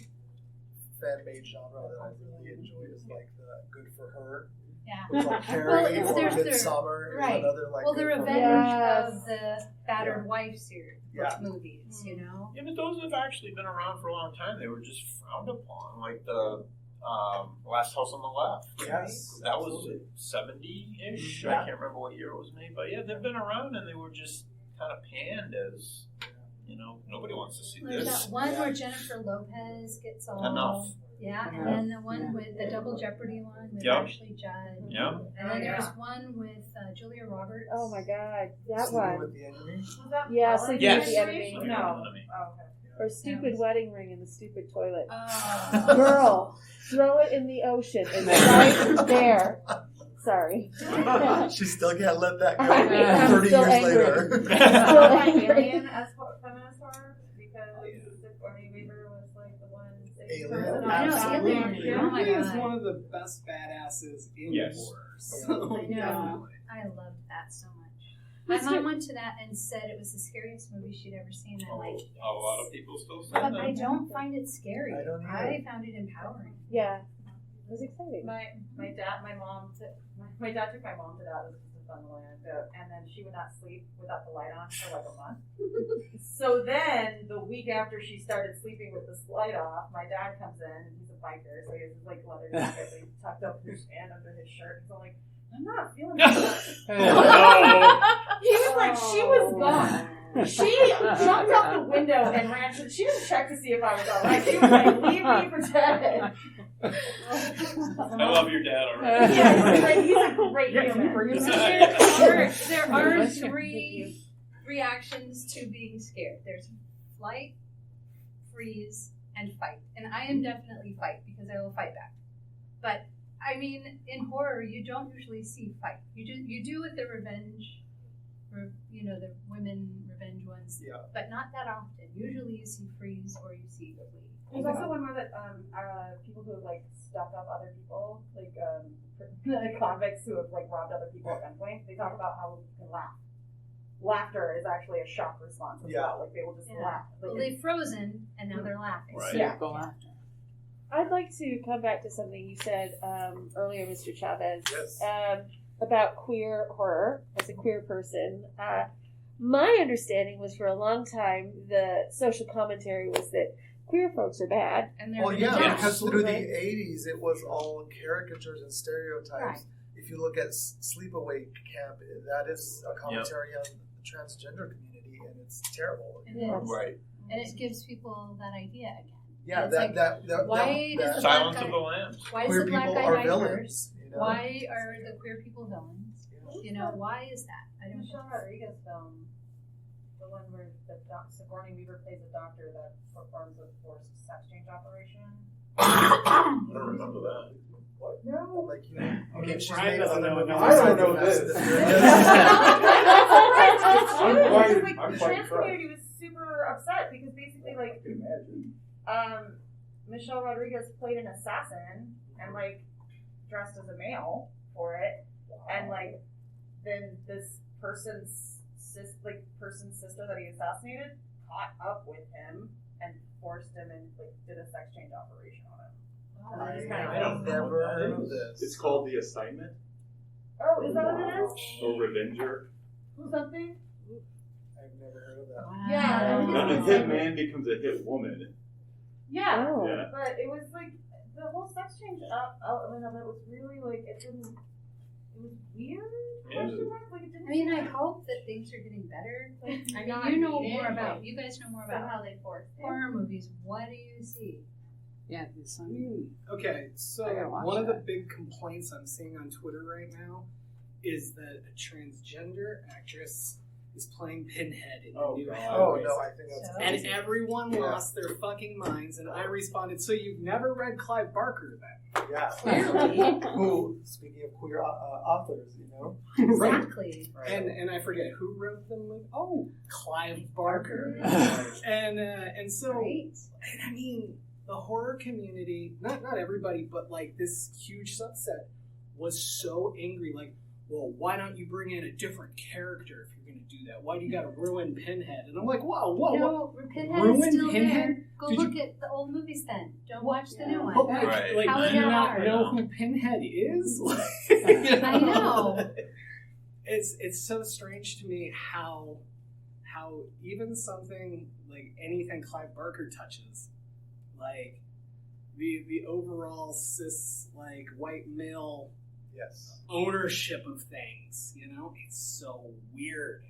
E: fan-made genre that I really enjoy is the Good for Her.
D: Yeah.
E: It's like Carrie
D: Well,
E: or
D: there's
E: Midsummer
D: right.
E: is another
D: Well, the
E: Good for Her.
D: revenge
K: Yes.
D: of the battered wife series
E: Yeah.
D: movies,
F: Yeah, but those have actually been around for a long time. They were just frowned upon, like the Last House on the Left.
E: Yes,
F: That was
E: absolutely.
F: 70-ish.
E: Yeah.
F: I can't remember what year it was made, but yeah, they've been around, and they were just kind of panned as, nobody wants to see
D: There's
F: this.
D: that one where Jennifer Lopez gets all
F: Enough.
D: Yeah, and then the one with the Double Jeopardy one with
F: Yep.
D: Ashley Judd.
F: Yeah.
D: And then there's one with Julia Roberts.
K: Oh my God, that
E: Sleeping
K: one.
E: with the Enemy.
G: Was that
K: Yeah,
G: Ellen?
K: Sleeping
A: with
K: the Enemy.
G: No.
F: Enemy.
G: Oh, okay.
K: Or Stupid Wedding Ring in the Stupid Toilet.
D: Oh.
K: Girl, throw it in the ocean. It's right there. Sorry.
E: She still can't let that go.
K: I'm
E: 30
K: still
E: years
K: angry.
E: later.
K: Still
G: Like
K: angry.
G: Alien as feminist horror because Sigourney Weaver was like the one.
E: Alien,
D: I know,
E: absolutely.
D: Alien. Oh my
C: He is
D: God.
C: one of the best badasses in
F: Yes.
C: horror. So,
D: I know.
C: definitely.
D: I loved that so much. My mom went to that and said it was the scariest movie she'd ever seen. I'm like, yes.
F: A lot of people still say
D: But
F: that.
D: I don't find it scary.
E: I don't either.
D: I found it empowering.
K: Yeah. It was exciting.
G: My dad took my mom to that. It was just a fun little anecdote. And then she would not sleep without the light on for like a month. So then the week after she started sleeping with this light off, my dad comes in and he's a biker, so he has his like leather jacket that he tucked up his hand under his shirt. So I'm like, I'm not feeling good. He was like, she was gone. She jumped out the window and ran to. She didn't check to see if I was alright. She was like, "Leave me for dead."
F: I love your dad already.
G: Yeah, he's a great human.
D: There are three reactions to being scared. There's flight, freeze, and fight. And I am definitely fight because I will fight back. But I mean, in horror, you don't usually see fight. You do with the revenge. The women revenge ones, but not that often. Usually you see freeze or you see flee.
G: There's also one more that people who have like stuck up other people, like convicts who have like robbed other people at gunpoint. They talk about how you can laugh. Laughter is actually a shock response as well. Like they will just laugh.
D: Well, they've frozen and now they're laughing.
F: Right.
D: Yeah.
K: I'd like to come back to something you said earlier, Mr. Chavez.
E: Yes.
K: About queer horror as a queer person. My understanding was for a long time the social commentary was that queer folks are bad.
D: And they're
E: Well, yeah,
D: rejected.
E: because through the
K: Right.
E: 80s it was all caricatures and stereotypes.
D: Right.
E: If you look at Sleepaway Camp, that is a commentary on the transgender community, and it's terrible.
D: It is.
F: Right.
D: And it gives people that idea again.
E: Yeah,
D: And it's
E: that
D: why does the
F: Silence
D: black
F: of
D: guy,
F: the Lambs.
D: why is
E: queer
D: the black
E: people
D: guy
E: are
D: like
E: villains.
D: hers?
E: You know?
D: Why are the queer people villains? Why is that? I don't
G: Michelle Rodriguez film, the one where Sigourney Weaver plays a doctor that performs a forced sex change operation.
F: I don't remember that.
E: What? No. Like, okay, she's
C: Brian
E: made
C: doesn't
E: other
C: know
E: movies.
C: about
I: I don't know
E: That's
I: this.
G: The
I: I'm quite
G: trans
I: impressed.
G: community was super upset because basically, like,
I: I can imagine.
G: Michelle Rodriguez played an assassin and like dressed as a male for it, and like then this person's sister that he assassinated caught up with him and forced him and like did a sex change operation on him. And then just
E: I
G: kind
E: don't
G: of
E: never heard of this.
H: It's called The Assignment
G: oh, is that what it is?
H: or Revenger.
G: Something?
E: I've never heard of that.
D: Wow.
G: Yeah.
H: And a hit man becomes a hit woman.
G: Yeah,
K: Oh.
H: Yeah.
G: but it was like the whole sex change element of it was really like it was weird.
F: Yeah.
G: Question mark? Like it didn't.
D: I mean, I hope that things are getting better. I mean, you know more about. You guys know more about
G: how they forced it.
D: horror movies. What do you see?
A: Yeah,
C: Okay, so
A: I gotta watch
C: one of the
A: that.
C: big complaints I'm seeing on Twitter right now is that a transgender actress is playing Pinhead in the new
I: God.
E: Oh,
C: Hellraiser.
E: no, I think that's
C: And
E: crazy.
C: everyone lost their fucking minds, and I responded, so you've never read Clive Barker then?
E: Yeah.
D: Clearly.
E: Who, speaking of queer authors,
D: Exactly.
C: And I forget who wrote the movie. Oh, Clive Barker. and so,
D: Right.
C: and I mean, the horror community, not everybody, but like this huge subset was so angry. Like, well, why don't you bring in a different character if you're going to do that? Why do you got to ruin Pinhead? And I'm like, whoa,
D: No, Pinhead
C: Ruin
D: is still
C: Pinhead?
D: there. Go
C: Did
D: look at the old movies then. Don't watch the new one.
C: But like,
F: Right.
C: like
D: How
C: do
D: is
C: you
D: that
C: not
D: hard?
C: know who Pinhead is? Like,
D: I know.
C: It's so strange to me how even something like anything Clive Barker touches, like the overall cis like white male
E: yes.
C: ownership of things, it's so weird.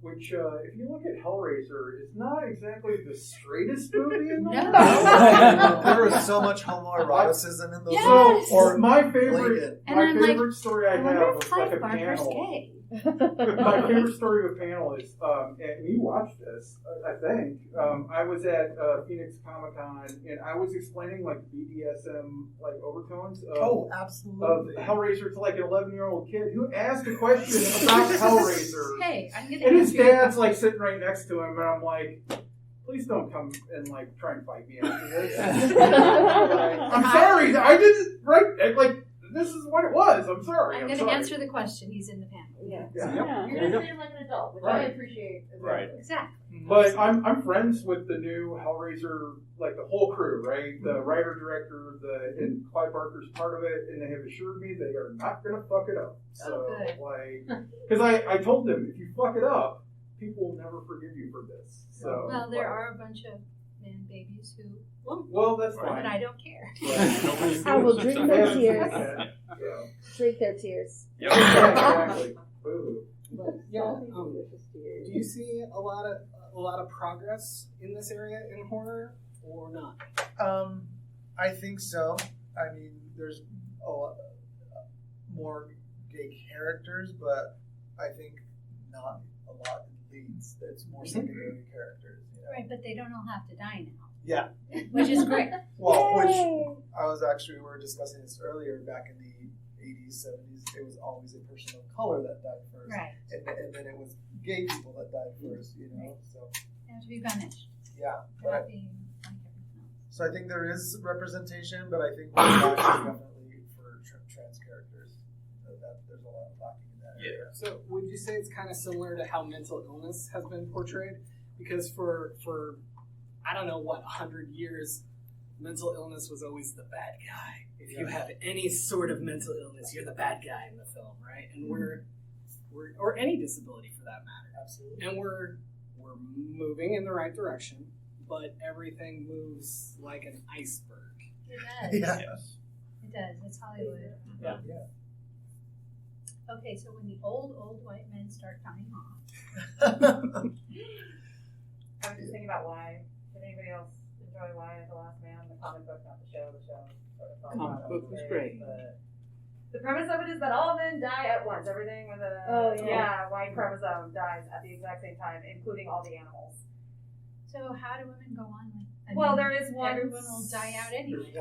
I: which, if you look at Hellraiser, is not exactly the straightest movie in the world.
E: There was so much homoeroticism in those
D: Yes.
E: movies.
I: Or my favorite,
D: And I'm
I: favorite story I
D: wonder
I: have
D: if
I: was like
D: Clive
I: a
D: Barker's
I: panel.
D: gay.
I: My favorite story of a panel is, and you watched this, I think. I was at Phoenix Comic Con, and I was explaining like BDSM like overtones of
E: absolutely.
I: Hellraiser to like an 11-year-old kid who asked a question about Hellraiser.
D: Hey, I'm gonna
I: And his
D: answer your-
I: dad's like sitting right next to him, and I'm like, please don't come and like try and fight me after this. I'm sorry, I didn't right like. This is what it was. I'm sorry.
D: I'm going to answer the question. He's in the panel.
K: Yeah.
I: Yeah.
G: You're gonna treat him like an adult, which I appreciate. As well.
F: Right.
D: Exactly.
I: But I'm friends with the new Hellraiser, like the whole crew, right? The writer, director, and Clive Barker's part of it, and they have assured me they are not going to fuck it up. So,
D: good.
I: like, because I told them, if you fuck it up, people will never forgive you for this. So,
D: Well, there are a bunch of man babies who won't.
I: Well, that's
D: But
I: fine.
D: I don't care.
K: I will drink their tears.
I: Yeah.
K: Drink their tears.
F: Yep.
I: Exactly. Boo.
C: But yeah, do you see a lot of progress in this area in horror or not?
E: I think so. I mean, there's a lot more gay characters, but I think not a lot leads. It's more secondary characters. You know?
D: Right, but they don't all have to die now.
E: Yeah.
D: Which is great.
E: Well,
K: Yay!
E: which we were discussing this earlier, back in the 80s, 70s, it was always a person of color that died first.
D: Right.
E: And then it was gay people that died first, you know? So,
D: They have to be punished.
E: yeah.
D: They're
E: But
D: not being like everything else.
E: so I think there is representation, but I think what's lacking definitely for trans characters. That there's a lot of lacking in that area.
C: So would you say it's kind of similar to how mental illness has been portrayed? Because for I don't know what 100 years, mental illness was always the bad guy. If you have any sort of mental illness, you're the bad guy in the film, right? And we're or any disability for that matter.
E: Absolutely.
C: And we're moving in the right direction, but everything moves like an iceberg.
D: It does.
E: Yeah.
F: Yes.
D: It does. It's Hollywood.
C: Yeah.
D: Okay, so when the old white men start dying off.
G: I was just thinking about why. Did anybody else enjoy Why the Last Man? The comic book, not the show. The show sort of
A: Comic book was great.
G: The premise of it is that all men die at once. Everything with a Y chromosome dies at the exact same time, including all the animals.
D: So how do women go on?
G: There is one.
D: Everyone will die out anyway.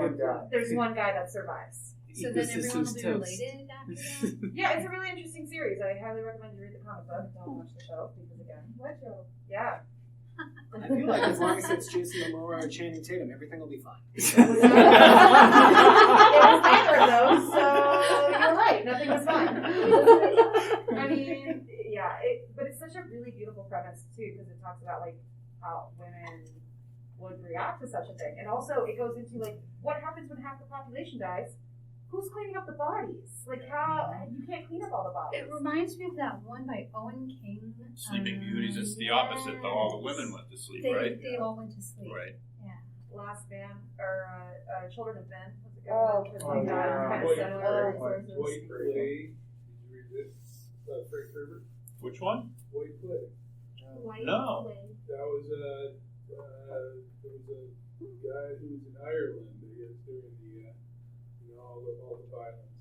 G: There's one guy that survives.
D: So then everyone will be related after that?
G: Yeah, it's a really interesting series. I highly recommend you read the comic book. Don't watch the show because again, what show? Yeah.
C: I feel like as long as it's Jason Momoa or Channing Tatum, everything will be fine.
G: It was neither of those, so you're right. Nothing was fine. I mean, yeah, but it's such a really beautiful premise too, because it talks about like how women would react to such a thing, and also it goes into like what happens when half the population dies. Who's cleaning up the bodies? Like how you can't clean up all the bodies.
D: It reminds me of that one by Owen King.
F: Sleeping Beauties. It's the opposite, though. All the women went to sleep, right?
D: They all went to sleep.
F: Right.
D: Yeah.
G: Last Man or Children of Men was a good
K: Oh,
G: one. Because like kind of similar resources.
L: White Plague. Did you read this? Frank Herbert.
F: Which one?
L: White Plague.
D: White
F: No.
D: Plague.
L: That was there was a guy who was in Ireland. He was doing the all the violence.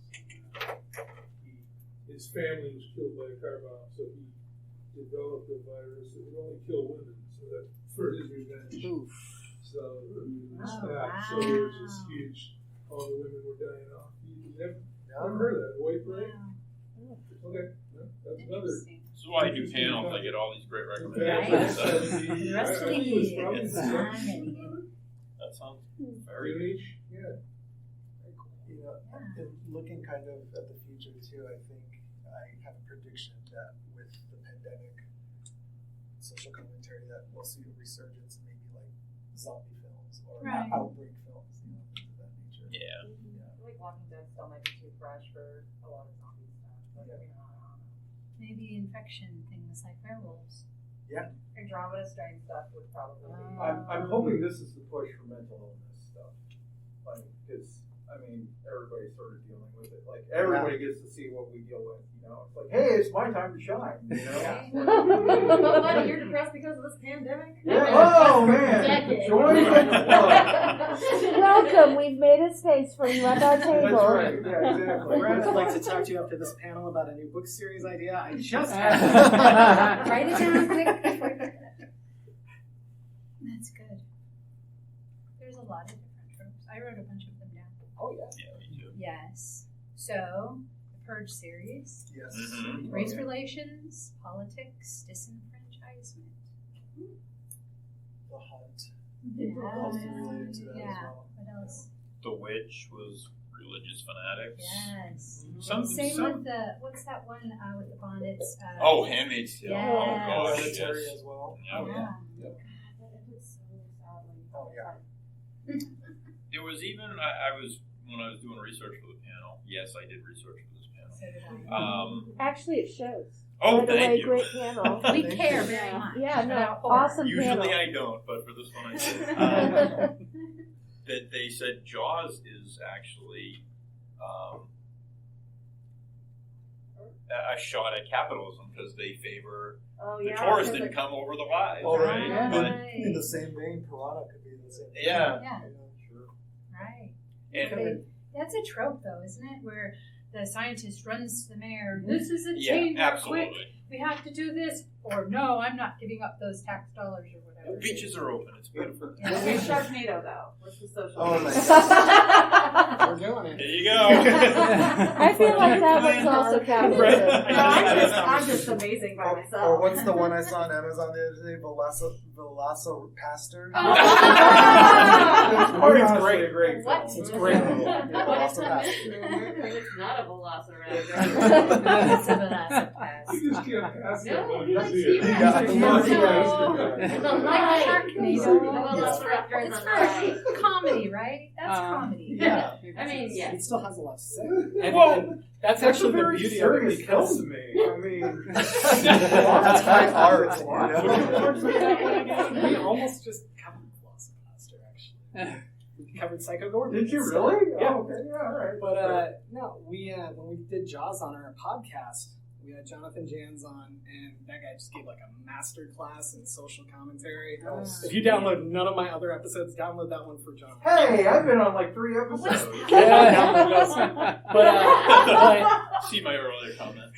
L: His family was killed by a car bomb, so he developed a virus that would only kill women. So that's for his revenge.
A: Oof.
L: So he was
D: Oh,
L: back. So
D: wow.
L: there was this huge. All the women were dying off. You never heard of that? White Plague.
D: Wow.
L: Okay, no, that's another.
D: Interesting.
F: This is why I do panels. I get all these great
D: Right.
F: recommendations.
D: The rest of the year.
F: That sounds very good.
L: Unique. Yeah.
E: You know, and looking kind of at the future too, I think I have a prediction that with the pandemic, social commentary, that we'll see a resurgence in maybe like zombie films or
D: Right.
E: outbreak films, things of that nature.
F: Yeah.
G: I feel like Walking Dead still might be too fresh for a lot of zombie stuff. But, I don't know.
D: Maybe infection things like werewolves.
E: Yeah.
G: Andromeda strain stuff would probably be.
I: I'm hoping this is the push for mental illness stuff, like because I mean, everybody's sort of dealing with it. Like, everybody gets to see what we deal with, you know. It's like, hey, it's my time to shine, you know?
G: Buddy, you're depressed because of this pandemic?
I: Yeah. Oh, man. Join the club.
K: Welcome. We've made a space for you at our table.
I: That's right. Yeah, exactly.
C: Brad, I'd like to talk to you after this panel about a new book series idea I just had.
D: Write it down quick. That's good. There's a lot of different tropes. I wrote a bunch of them down.
C: Oh, yeah.
F: Yeah, me too.
D: Yes. So, the Purge series.
E: Yes.
F: Mhm.
D: Race relations, politics, disenfranchisement.
E: The Hunt.
D: Yeah.
E: Also related to that as well.
D: What else?
F: The Witch was religious fanatics.
D: Yes.
F: Some
D: With the, what's that one with the bonnets?
F: Oh, Handmaid's Tale.
D: Yes.
F: Oh gosh,
E: Hereditary
F: yes.
E: as well.
F: Yeah.
D: Yeah.
E: Oh, yeah.
F: There was even I was when I was doing research for the panel. Yes, I did research for this panel.
D: So did I.
K: Actually, it shows.
F: Oh,
K: By the
F: thank
K: way,
F: you.
K: great panel.
D: We care very much.
K: Yeah, no,
D: about horror.
K: awesome panel.
F: Usually I don't, but for this one I did. That they said Jaws is actually a shot at capitalism because they favor the tourists didn't come over the wise,
E: Oh,
F: right?
D: right.
F: But,
E: In the same vein, Piranha could be the same.
F: yeah.
D: Yeah.
E: Sure.
D: Right.
F: And,
D: That's a trope, though, isn't it? Where the scientist runs to the mayor. This is a
F: yeah,
D: changer.
F: absolutely.
D: Quick, we have to do this. Or no, I'm not giving up those tax dollars or whatever.
F: Beaches are open. It's beautiful.
D: Yeah.
G: What's Sharknado, though? What's the social?
E: Oh, my
C: We're doing it.
F: There you go.
K: I feel like that one's also capitalism.
F: Right.
G: I'm just amazing by myself.
E: Or what's the one I saw on Amazon the other day? Velocipastor.
I: It's great. A great
D: What?
I: film.
C: It's great.
E: Velocipastor.
G: It's not a velociraptor.
D: It's a velocipastor.
L: You just can't pass that
G: No,
L: one.
G: you
L: You
G: like
L: see it.
G: T-Rex.
E: Yeah.
G: The
D: Like
G: light.
D: Sharknado.
G: The velociraptor is
D: It's
G: on the right.
D: for comedy, right? That's comedy.
C: Yeah.
G: I mean, yes.
C: It still has a lot to say.
I: Well,
C: And that's
I: That's a
C: actually the
I: very
C: beauty of it
I: serious film
C: because
I: to me. I mean,
E: That's fine art. You know?
C: we almost just covered Velocipastor, actually. We covered Psycho Gorman.
I: did you really?
C: Yeah.
I: Oh, okay, yeah, all right.
C: But no, we when we did Jaws on our podcast, we had Jonathan Jans on, and that guy just gave like a master class in social commentary. If you download none of my other episodes, download that one for Jonathan.
I: Hey, I've been on like 3 episodes.
C: Yeah, download those. But
F: See my earlier comment.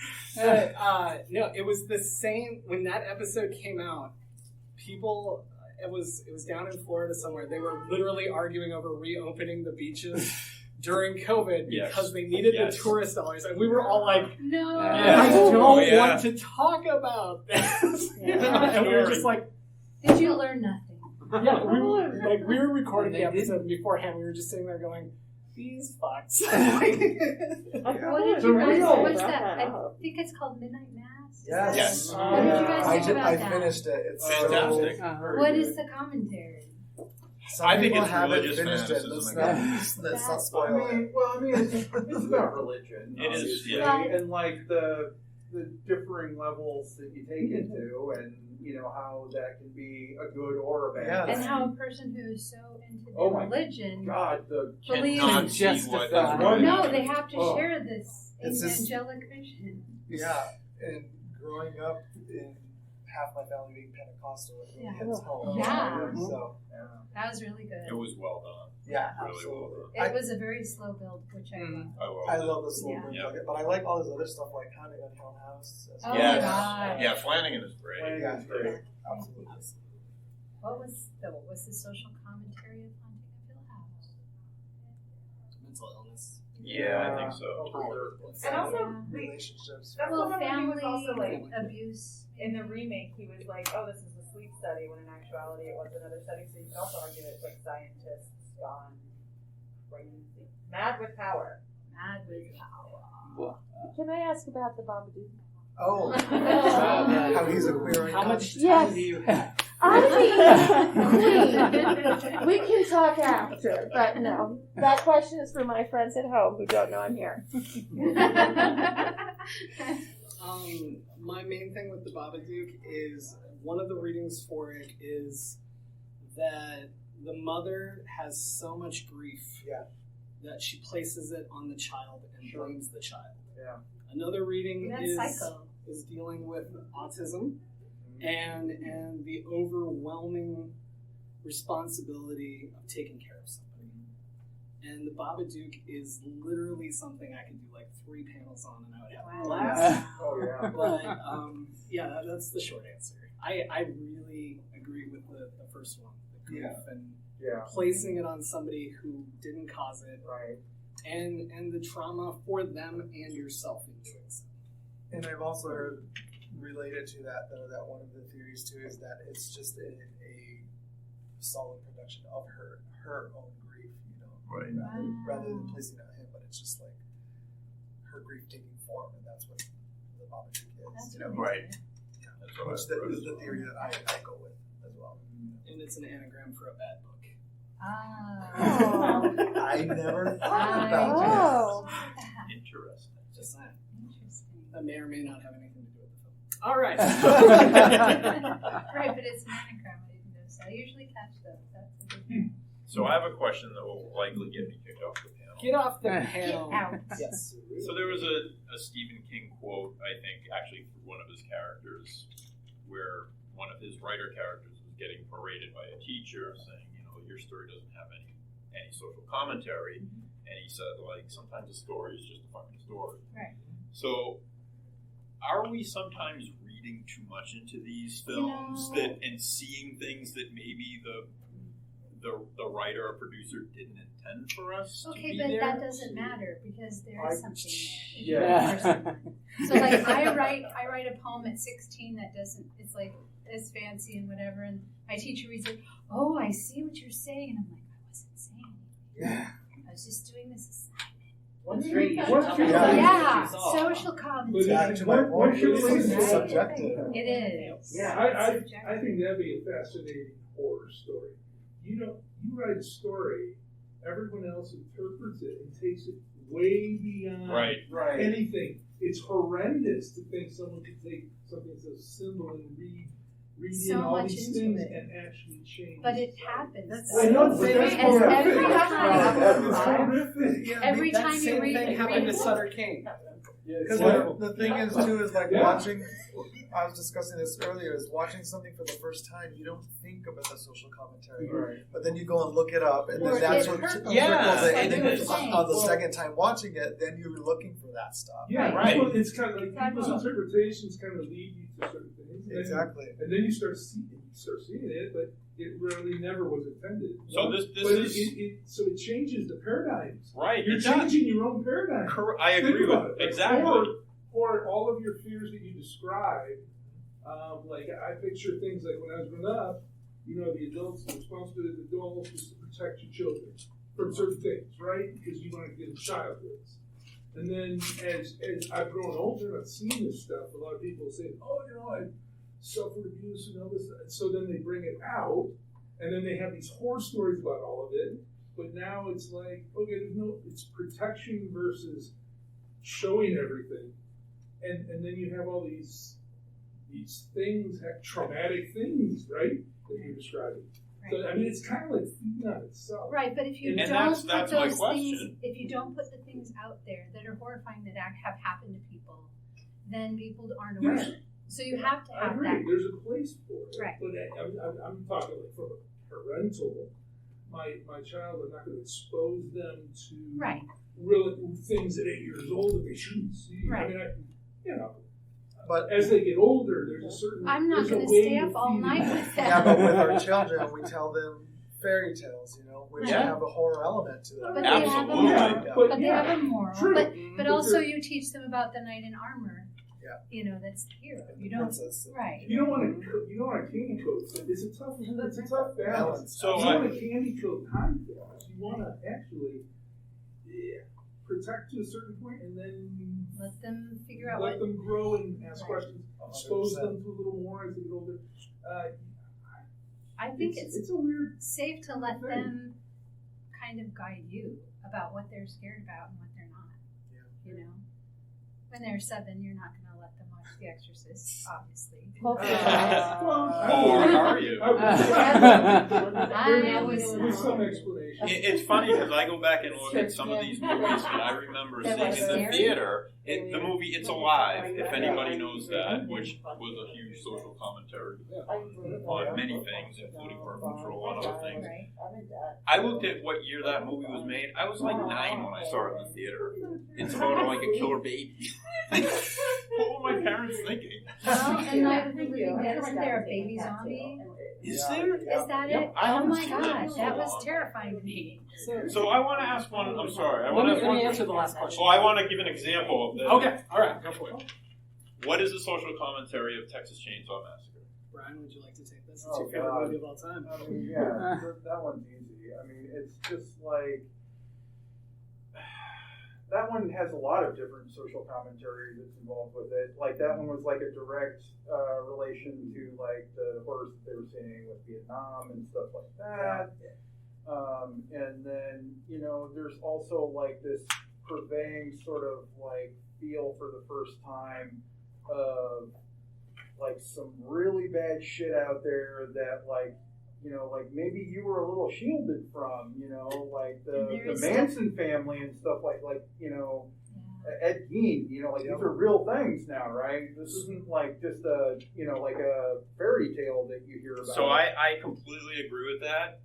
C: no, it was the same when that episode came out. People, it was down in Florida somewhere. They were literally arguing over reopening the beaches during COVID because they needed the tourist dollars, and we were all like,
D: No.
C: I don't
F: Yeah.
C: want to talk about this. You know? And we were just like,
D: Did you learn nothing?
C: yeah, we were recording the episode beforehand. We were just sitting there going, these fucks.
D: What did you guys? What's that? I think it's called Midnight Mass.
E: Yes.
F: Yes.
D: What did you guys think about
E: I
D: that?
E: finished it. It's
F: Fantastic.
E: So,
D: What is the commentary?
E: some
F: I think
E: people
F: it's
E: haven't
F: religious
E: finished it.
F: fanaticism
E: Let's not
I: I
E: spoil it.
I: mean, it's about religion.
F: It is,
I: obviously,
F: yeah.
I: and like the differing levels that you take it to, and you know how that can be a good or a bad.
E: Yeah.
D: And how a person who is so into their
I: Oh my
D: religion
I: God, the
D: believes.
F: Cannot see what is
C: justify.
F: right.
D: No, they have to
I: Oh.
D: share this
E: It's just-
D: angelic vision.
E: Yeah, and growing up in half my family being Pentecostal, it really
D: Yeah.
E: hits home.
D: Yeah.
E: So,
D: That was really good.
F: It was well done.
E: yeah,
F: Really
E: absolutely.
F: well
D: It was a very slow build, which I love.
E: I love the slow
D: Yeah.
E: burn
F: Yeah.
E: bucket, but I like all this other stuff like Haunting on Hill House. as
D: Oh
E: well.
F: Yes.
D: my god.
F: Yeah, Flanagan is great.
E: Yeah,
I: is great.
E: absolutely.
D: What was the social commentary of Haunting of Hill House?
C: Mental illness.
F: Yeah, I think so.
G: And also,
E: Relationships.
G: that's
D: Well,
G: the one that he was
D: family
G: also like,
D: abuse.
G: in the remake, he was like, oh, this is a sleep study, when in actuality it was another study. So you could also argue that it's like scientists gone crazy. Mad with power.
D: Mad with power.
K: Can I ask about the Babadook?
E: Oh, how he's a queer
C: How
E: icon.
C: much time
K: Yes.
C: do you have?
K: I mean, we can talk after, but no. That question is for my friends at home who don't know I'm here.
C: My main thing with the Babadook is one of the readings for it is that the mother has so much grief.
E: Yeah.
C: that she places it on the child and blames the child.
E: Yeah.
C: Another reading
D: That's psycho.
C: is dealing with autism and the overwhelming responsibility of taking care of somebody. And the Babadook is literally something I could do like 3 panels on, and I would have a blast.
E: Oh yeah.
C: But that's the short answer. I really agree with the first one, the grief and placing it on somebody who didn't cause it,
E: right?
C: And the trauma for them and yourself in doing so. And I've also heard related to that though that one of the theories too is that it's just a solid production of her own grief,
F: Right.
C: rather than placing it on him, but it's just like her grief taking form, and that's what the Babadook is.
F: Right.
C: Which that is the theory that I go with as well. And it's an anagram for a bad book. I never thought about that.
F: Interesting.
C: Just saying.
D: Interesting.
C: That may or may not have anything to do with the film. All right.
D: Right, but it's an anagram. I usually catch those. That's a good thing.
F: So I have a question that will likely get me kicked off the panel.
C: Get off the panel.
D: Get out.
C: Yes.
F: So there was a Stephen King quote, I think, actually through one of his characters, where one of his writer characters was getting berated by a teacher saying, your story doesn't have any social commentary. And he said, sometimes a story is just a fucking story.
D: Right.
F: So are we sometimes reading too much into these films and seeing things that maybe the writer or producer didn't intend for us to be
D: but
F: there?
D: that doesn't matter because there is something there.
E: Yeah.
D: So I write a poem at 16 that doesn't, it's like, it's fancy and whatever, and my teacher reads it, oh, I see what you're saying, and I'm like, I wasn't saying anything.
C: Yeah.
D: I was just doing this assignment.
J: What's great?
D: Social commentary.
C: It's subjective.
D: It is.
L: Yeah, I think that'd be a fascinating horror story. You write a story, everyone else interprets it and takes it way beyond anything. It's horrendous to think someone could take something so simple and read
D: so
L: in all
D: much
L: these
D: into
L: things
D: it.
L: and actually change.
D: But it happens.
L: I know, but that's
D: horrific. Every time you read
C: thing
D: it,
C: happened to Sutter Kane.
E: Because the thing is too is like watching. I was discussing this earlier. Is watching something for the first time, you don't think about the social commentary, but then you go and look it up, and then that's what trickles it. And then on the second time watching it, then you're looking for that stuff.
L: Yeah, right. Well, it's kind of like people's interpretations kind of lead you to certain things.
E: Exactly.
L: And then you start seeing it, but it really never was intended.
F: So
L: so it changes the paradigms.
F: Right.
L: You're changing your own paradigm.
F: I agree with it. Exactly.
L: Or all of your fears that you describe, I picture things like when I was growing up, the adults, the responsibility of the adults is to protect your children from certain things, right? Because you want to get them childhoods. And then as I've grown older and I've seen this stuff, a lot of people say, I suffered abuse and all this. And so then they bring it out, and then they have these horror stories about all of it. But now it's like, it's protection versus showing everything. And then you have all these things, traumatic things, right, that you're describing. Right. So, it's kind of like feeding on itself.
D: Right, but if you don't put those things, if you don't put the things out there that are horrifying that have happened to people, then people aren't aware. Yes. So you have to have that.
L: There's a place for it.
D: Right.
L: But I'm talking from a parental. My child, I'm not going to expose them to real things at 8 years old that they shouldn't see.
D: Right.
E: But
L: as they get older, there's a certain.
D: I'm not going to stay up all night with them.
E: Yeah, but with our children, we tell them fairy tales, which have a horror element to them.
D: But they have a moral. But they have a moral. True. But also, you teach them about the knight in armor. Yeah. That's the hero. You don't. Right.
L: You don't want to candy coat. It's a tough balance.
F: So
L: you want to candy coat time films. You want to actually. Protect to a certain point, and then
D: let them figure out.
L: Let them grow and ask questions. Expose them to a little more as they get older.
D: I think it's
L: a weird,
D: safe to let them kind of guide you about what they're scared about and what they're not. Yeah. When they're 7, you're not going to let them watch The Exorcist, obviously.
F: Or are you?
L: With some explanation.
F: It's funny because I go back and look at some of these movies that I remember seeing in the theater. The movie It's Alive, if anybody knows that, which was a huge social commentary on many things, including birth control and other things. I looked at what year that movie was made. I was like 9 when I saw it in the theater. It's about like a killer baby. What were my parents thinking?
D: Well, and Night of the Living Dead, isn't there a baby zombie?
F: Is there?
D: Is that it? Oh my gosh, that was terrifying to me.
F: So I want to ask one. I'm sorry.
C: Let me answer the last question.
F: Oh, I want to give an example of this.
C: Okay, all right, go for it.
F: What is the social commentary of Texas Chainsaw Massacre?
C: Brian, would you like to take this? It's your favorite movie of all time.
I: I mean, yeah, that one's easy. I mean, it's just like that one has a lot of different social commentary that's involved with it. Like that one was like a direct relation to like the horrors that they were seeing with Vietnam and stuff like that. And then, you know, there's also like this purveying sort of like feel for the first time of like some really bad shit out there that like, you know, like maybe you were a little shielded from, you know, like the Manson family and stuff like, you know, Ed Gein, you know, like these are real things now, right? This isn't like just a, you know, like a fairy tale that you hear about.
F: So I completely agree with that.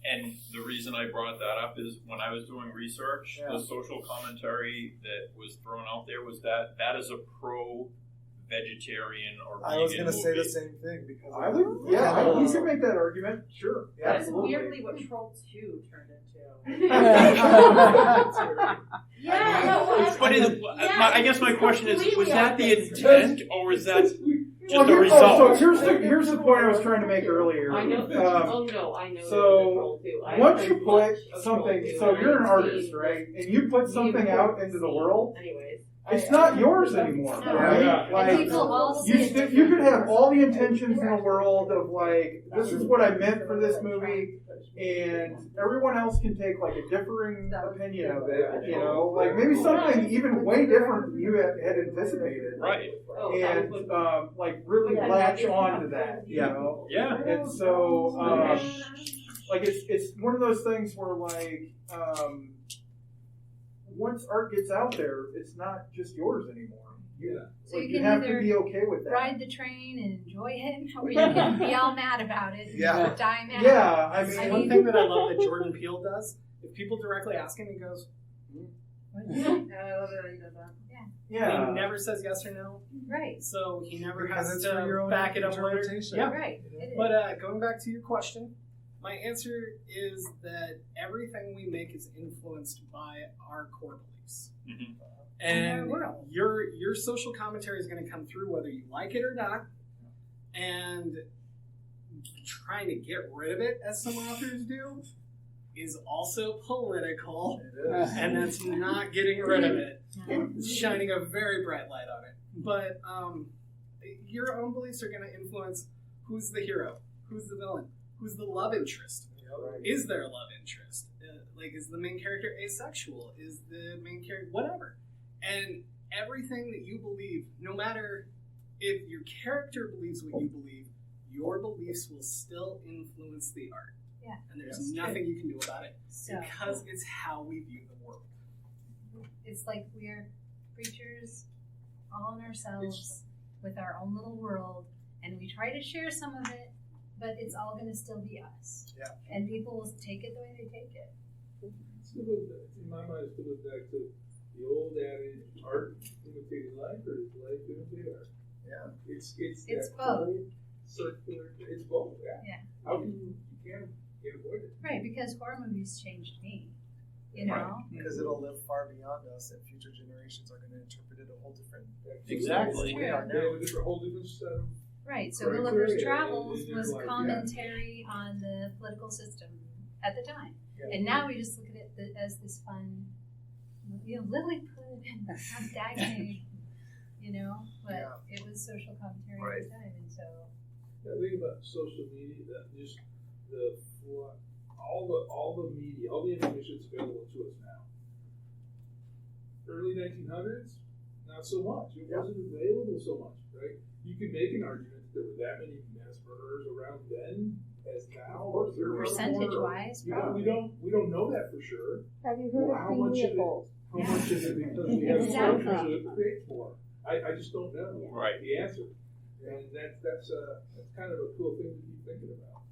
F: And the reason I brought that up is when I was doing research, the social commentary that was thrown out there was that is a pro-vegetarian or vegan
E: I was going to
F: movie.
E: say the same thing because
I: you can make that argument. Sure. Yeah,
G: That's
I: absolutely.
G: weirdly what Troll 2 turned into.
F: But I guess my question is, was that the intent or was that just the result?
I: So here's the point I was trying to make earlier.
K: I know. I know.
I: So once you put something, so you're an artist, right? And you put something out into the world. It's not yours anymore, right? Like you could have all the intentions in the world of like, this is what I meant for this movie, and everyone else can take like a differing opinion of it, you know, like maybe something even way different than you had anticipated,
F: right?
I: And like really latch on to that, you know.
F: Yeah.
I: And so like it's one of those things where like. Once art gets out there, it's not just yours anymore.
D: So
I: like,
D: you can
I: have
D: either
I: to be okay with that.
D: ride the train and enjoy it, or you can be all mad about it and die mad.
I: Yeah, I mean,
C: one thing that I love that Jordan Peele does, if people directly ask him, he goes,
G: I love it that he does that.
C: Yeah. He never says yes or no.
D: Right.
C: So he never
E: Because
C: has
E: it's for your
C: to
E: own
C: back it up later.
E: interpretation.
C: Yeah.
D: Right. It is.
C: But going back to your question, my answer is that everything we make is influenced by our core beliefs.
F: Mm-hmm.
C: And your social commentary is going to come through whether you like it or not. And trying to get rid of it, as some authors do, is also political.
E: It is.
C: And that's not getting rid of it. It's shining a very bright light on it. But your own beliefs are going to influence who's the hero, who's the villain, who's the love interest. Is there a love interest? Is the main character asexual? Is the main character whatever? And everything that you believe, no matter if your character believes what you believe, your beliefs will still influence the art.
D: Yeah.
C: And there's nothing you can do about it because it's how we view the world.
D: It's like we're creatures all in ourselves with our own little world, and we try to share some of it, but it's all going to still be us.
E: Yeah.
D: And people will take it the way they take it.
L: In my mind, it still goes back to the old adage: art imitating life, or is life imitating art?
E: Yeah.
L: It's
D: both.
L: Circular. It's both. Yeah. How can you can't avoid it?
D: Right, because horror movies changed me. You know,
E: Right. Because it'll live far beyond us, and future generations are going to interpret it a whole different.
F: Exactly.
E: We are
L: They
E: now.
L: have a whole different set of.
D: right. So Gulliver's Travels was commentary on the political system at the time.
E: Yeah.
D: And now we just look at it as this fun, Lilliput and Dagny, but it was social commentary at the time, and so.
L: The thing about social media, that just all the media, all the information that's available to us now. Early 1900s, not so much. It wasn't available so much, right? You could make an argument that there were that many mass murderers around then as now.
D: Percentage-wise,
L: we don't know that for sure.
K: Have you heard of
L: how much is it because we have
D: Exactly.
L: soldiers that create more? I just don't know the answer. And that's kind of a cool thing to be thinking about.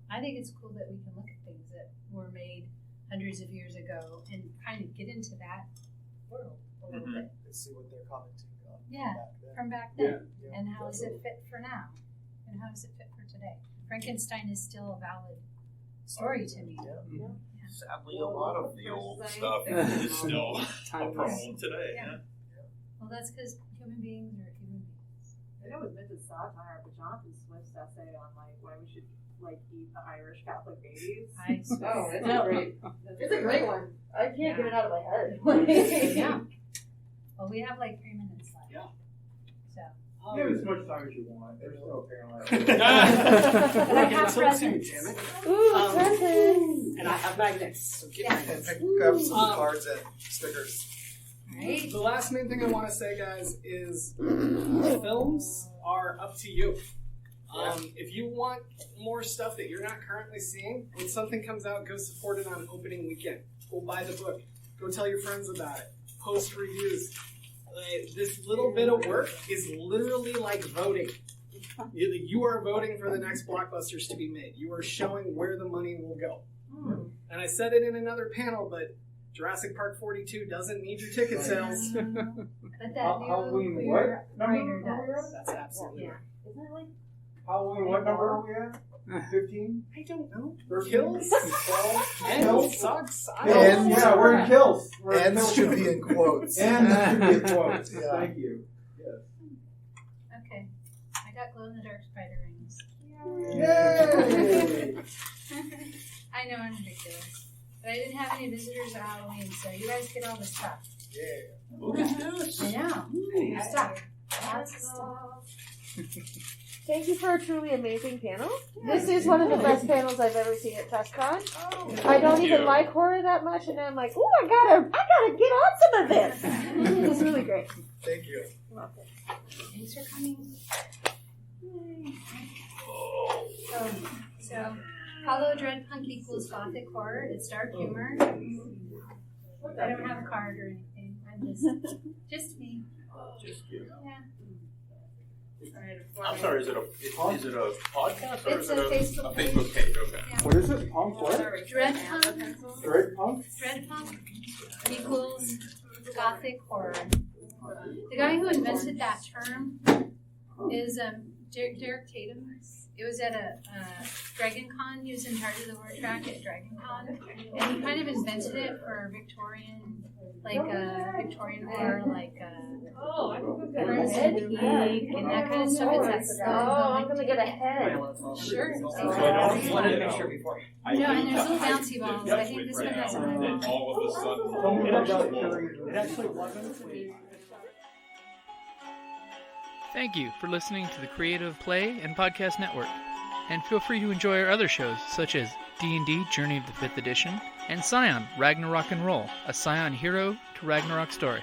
D: I think it's cool that we can look at things that were made hundreds of years ago and kind of get into that world a little bit.
E: And see what they're commenting on.
D: From back then. And how does it fit for now? And how does it fit for today? Frankenstein is still a valid story to me.
F: Sadly, a lot of the old stuff is still a problem today.
D: Well, that's because human beings are human beings.
G: I know it was meant to satire, but Jonathan Swift's essay on why we should eat the Irish Catholic babies.
K: It's a great one. I can't get it out of my head.
D: Well, we have 3 minutes left. So.
I: You have as much time as you want. There's no apparently.
C: But I have presents.
K: Ooh, presents.
C: And I have magnets. So get magnets.
E: Grab some cards and stickers.
C: Right. The last main thing I want to say, guys, is films are up to you. If you want more stuff that you're not currently seeing, when something comes out, go support it on opening weekend. Go buy the book. Go tell your friends about it. Post reviews. This little bit of work is literally like voting. You are voting for the next blockbusters to be made. You are showing where the money will go. And I said it in another panel, but Jurassic Park 42 doesn't need your ticket sales.
D: But that
I: Halloween
D: new
I: what
D: writer
I: number?
D: does.
C: That's absolutely right.
K: Isn't it like
I: Halloween what number are we at? 15?
C: I don't know.
I: 13?
C: Kills?
I: 12?
C: And sucks? I
E: And-
C: don't know.
I: Yeah, we're in kills.
E: And should be in quotes.
I: And should be in quotes.
E: Yeah.
I: Thank you. Yes.
D: Okay. I got glow-in-the-dark spider rings.
I: Yay!
D: I know I'm ridiculous. But I didn't have any visitors at Halloween, so you guys get all the stuff.
F: Look at this.
D: I know. Your stuff. Lots of stuff.
K: Thank you for a truly amazing panel. This is one of the best panels I've ever seen at TusCon. I don't even like horror that much, and I'm like, oh, I gotta get on some of this. It's really great.
E: Thank you.
D: Thanks for coming. So Hollow Dread Punk equals gothic horror. It's dark humor. I don't have a card or anything. I'm just me.
F: Just you.
D: Yeah.
F: I'm sorry, is it a podcast or
D: It's
F: is it
D: a Facebook page.
F: Facebook page? Okay.
D: Yeah.
I: What is it? Punk what?
D: Dread Punk.
I: Dread Punk?
D: Dread Punk equals gothic horror. The guy who invented that term is Derek Tatum. It was at a Dragon Con. He was in charge of the word track at Dragon Con. And he kind of invented it for Victorian, Victorian horror, Crimson Peak and that kind of stuff. It's that stuff.
K: Oh, I'm gonna get a head.
D: Sure.
C: I wanted to make sure before.
D: No, and there's little bouncy balls. I think this one has a
F: And then all of a sudden,
C: It actually wasn't.
A: Thank you for listening to the Creative Play and Podcast Network. And feel free to enjoy our other shows, such as D&D Journey of the 5th Edition, and Scion Ragnarok and Roll, a Scion hero to Ragnarok story.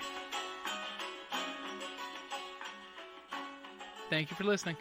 A: Thank you for listening.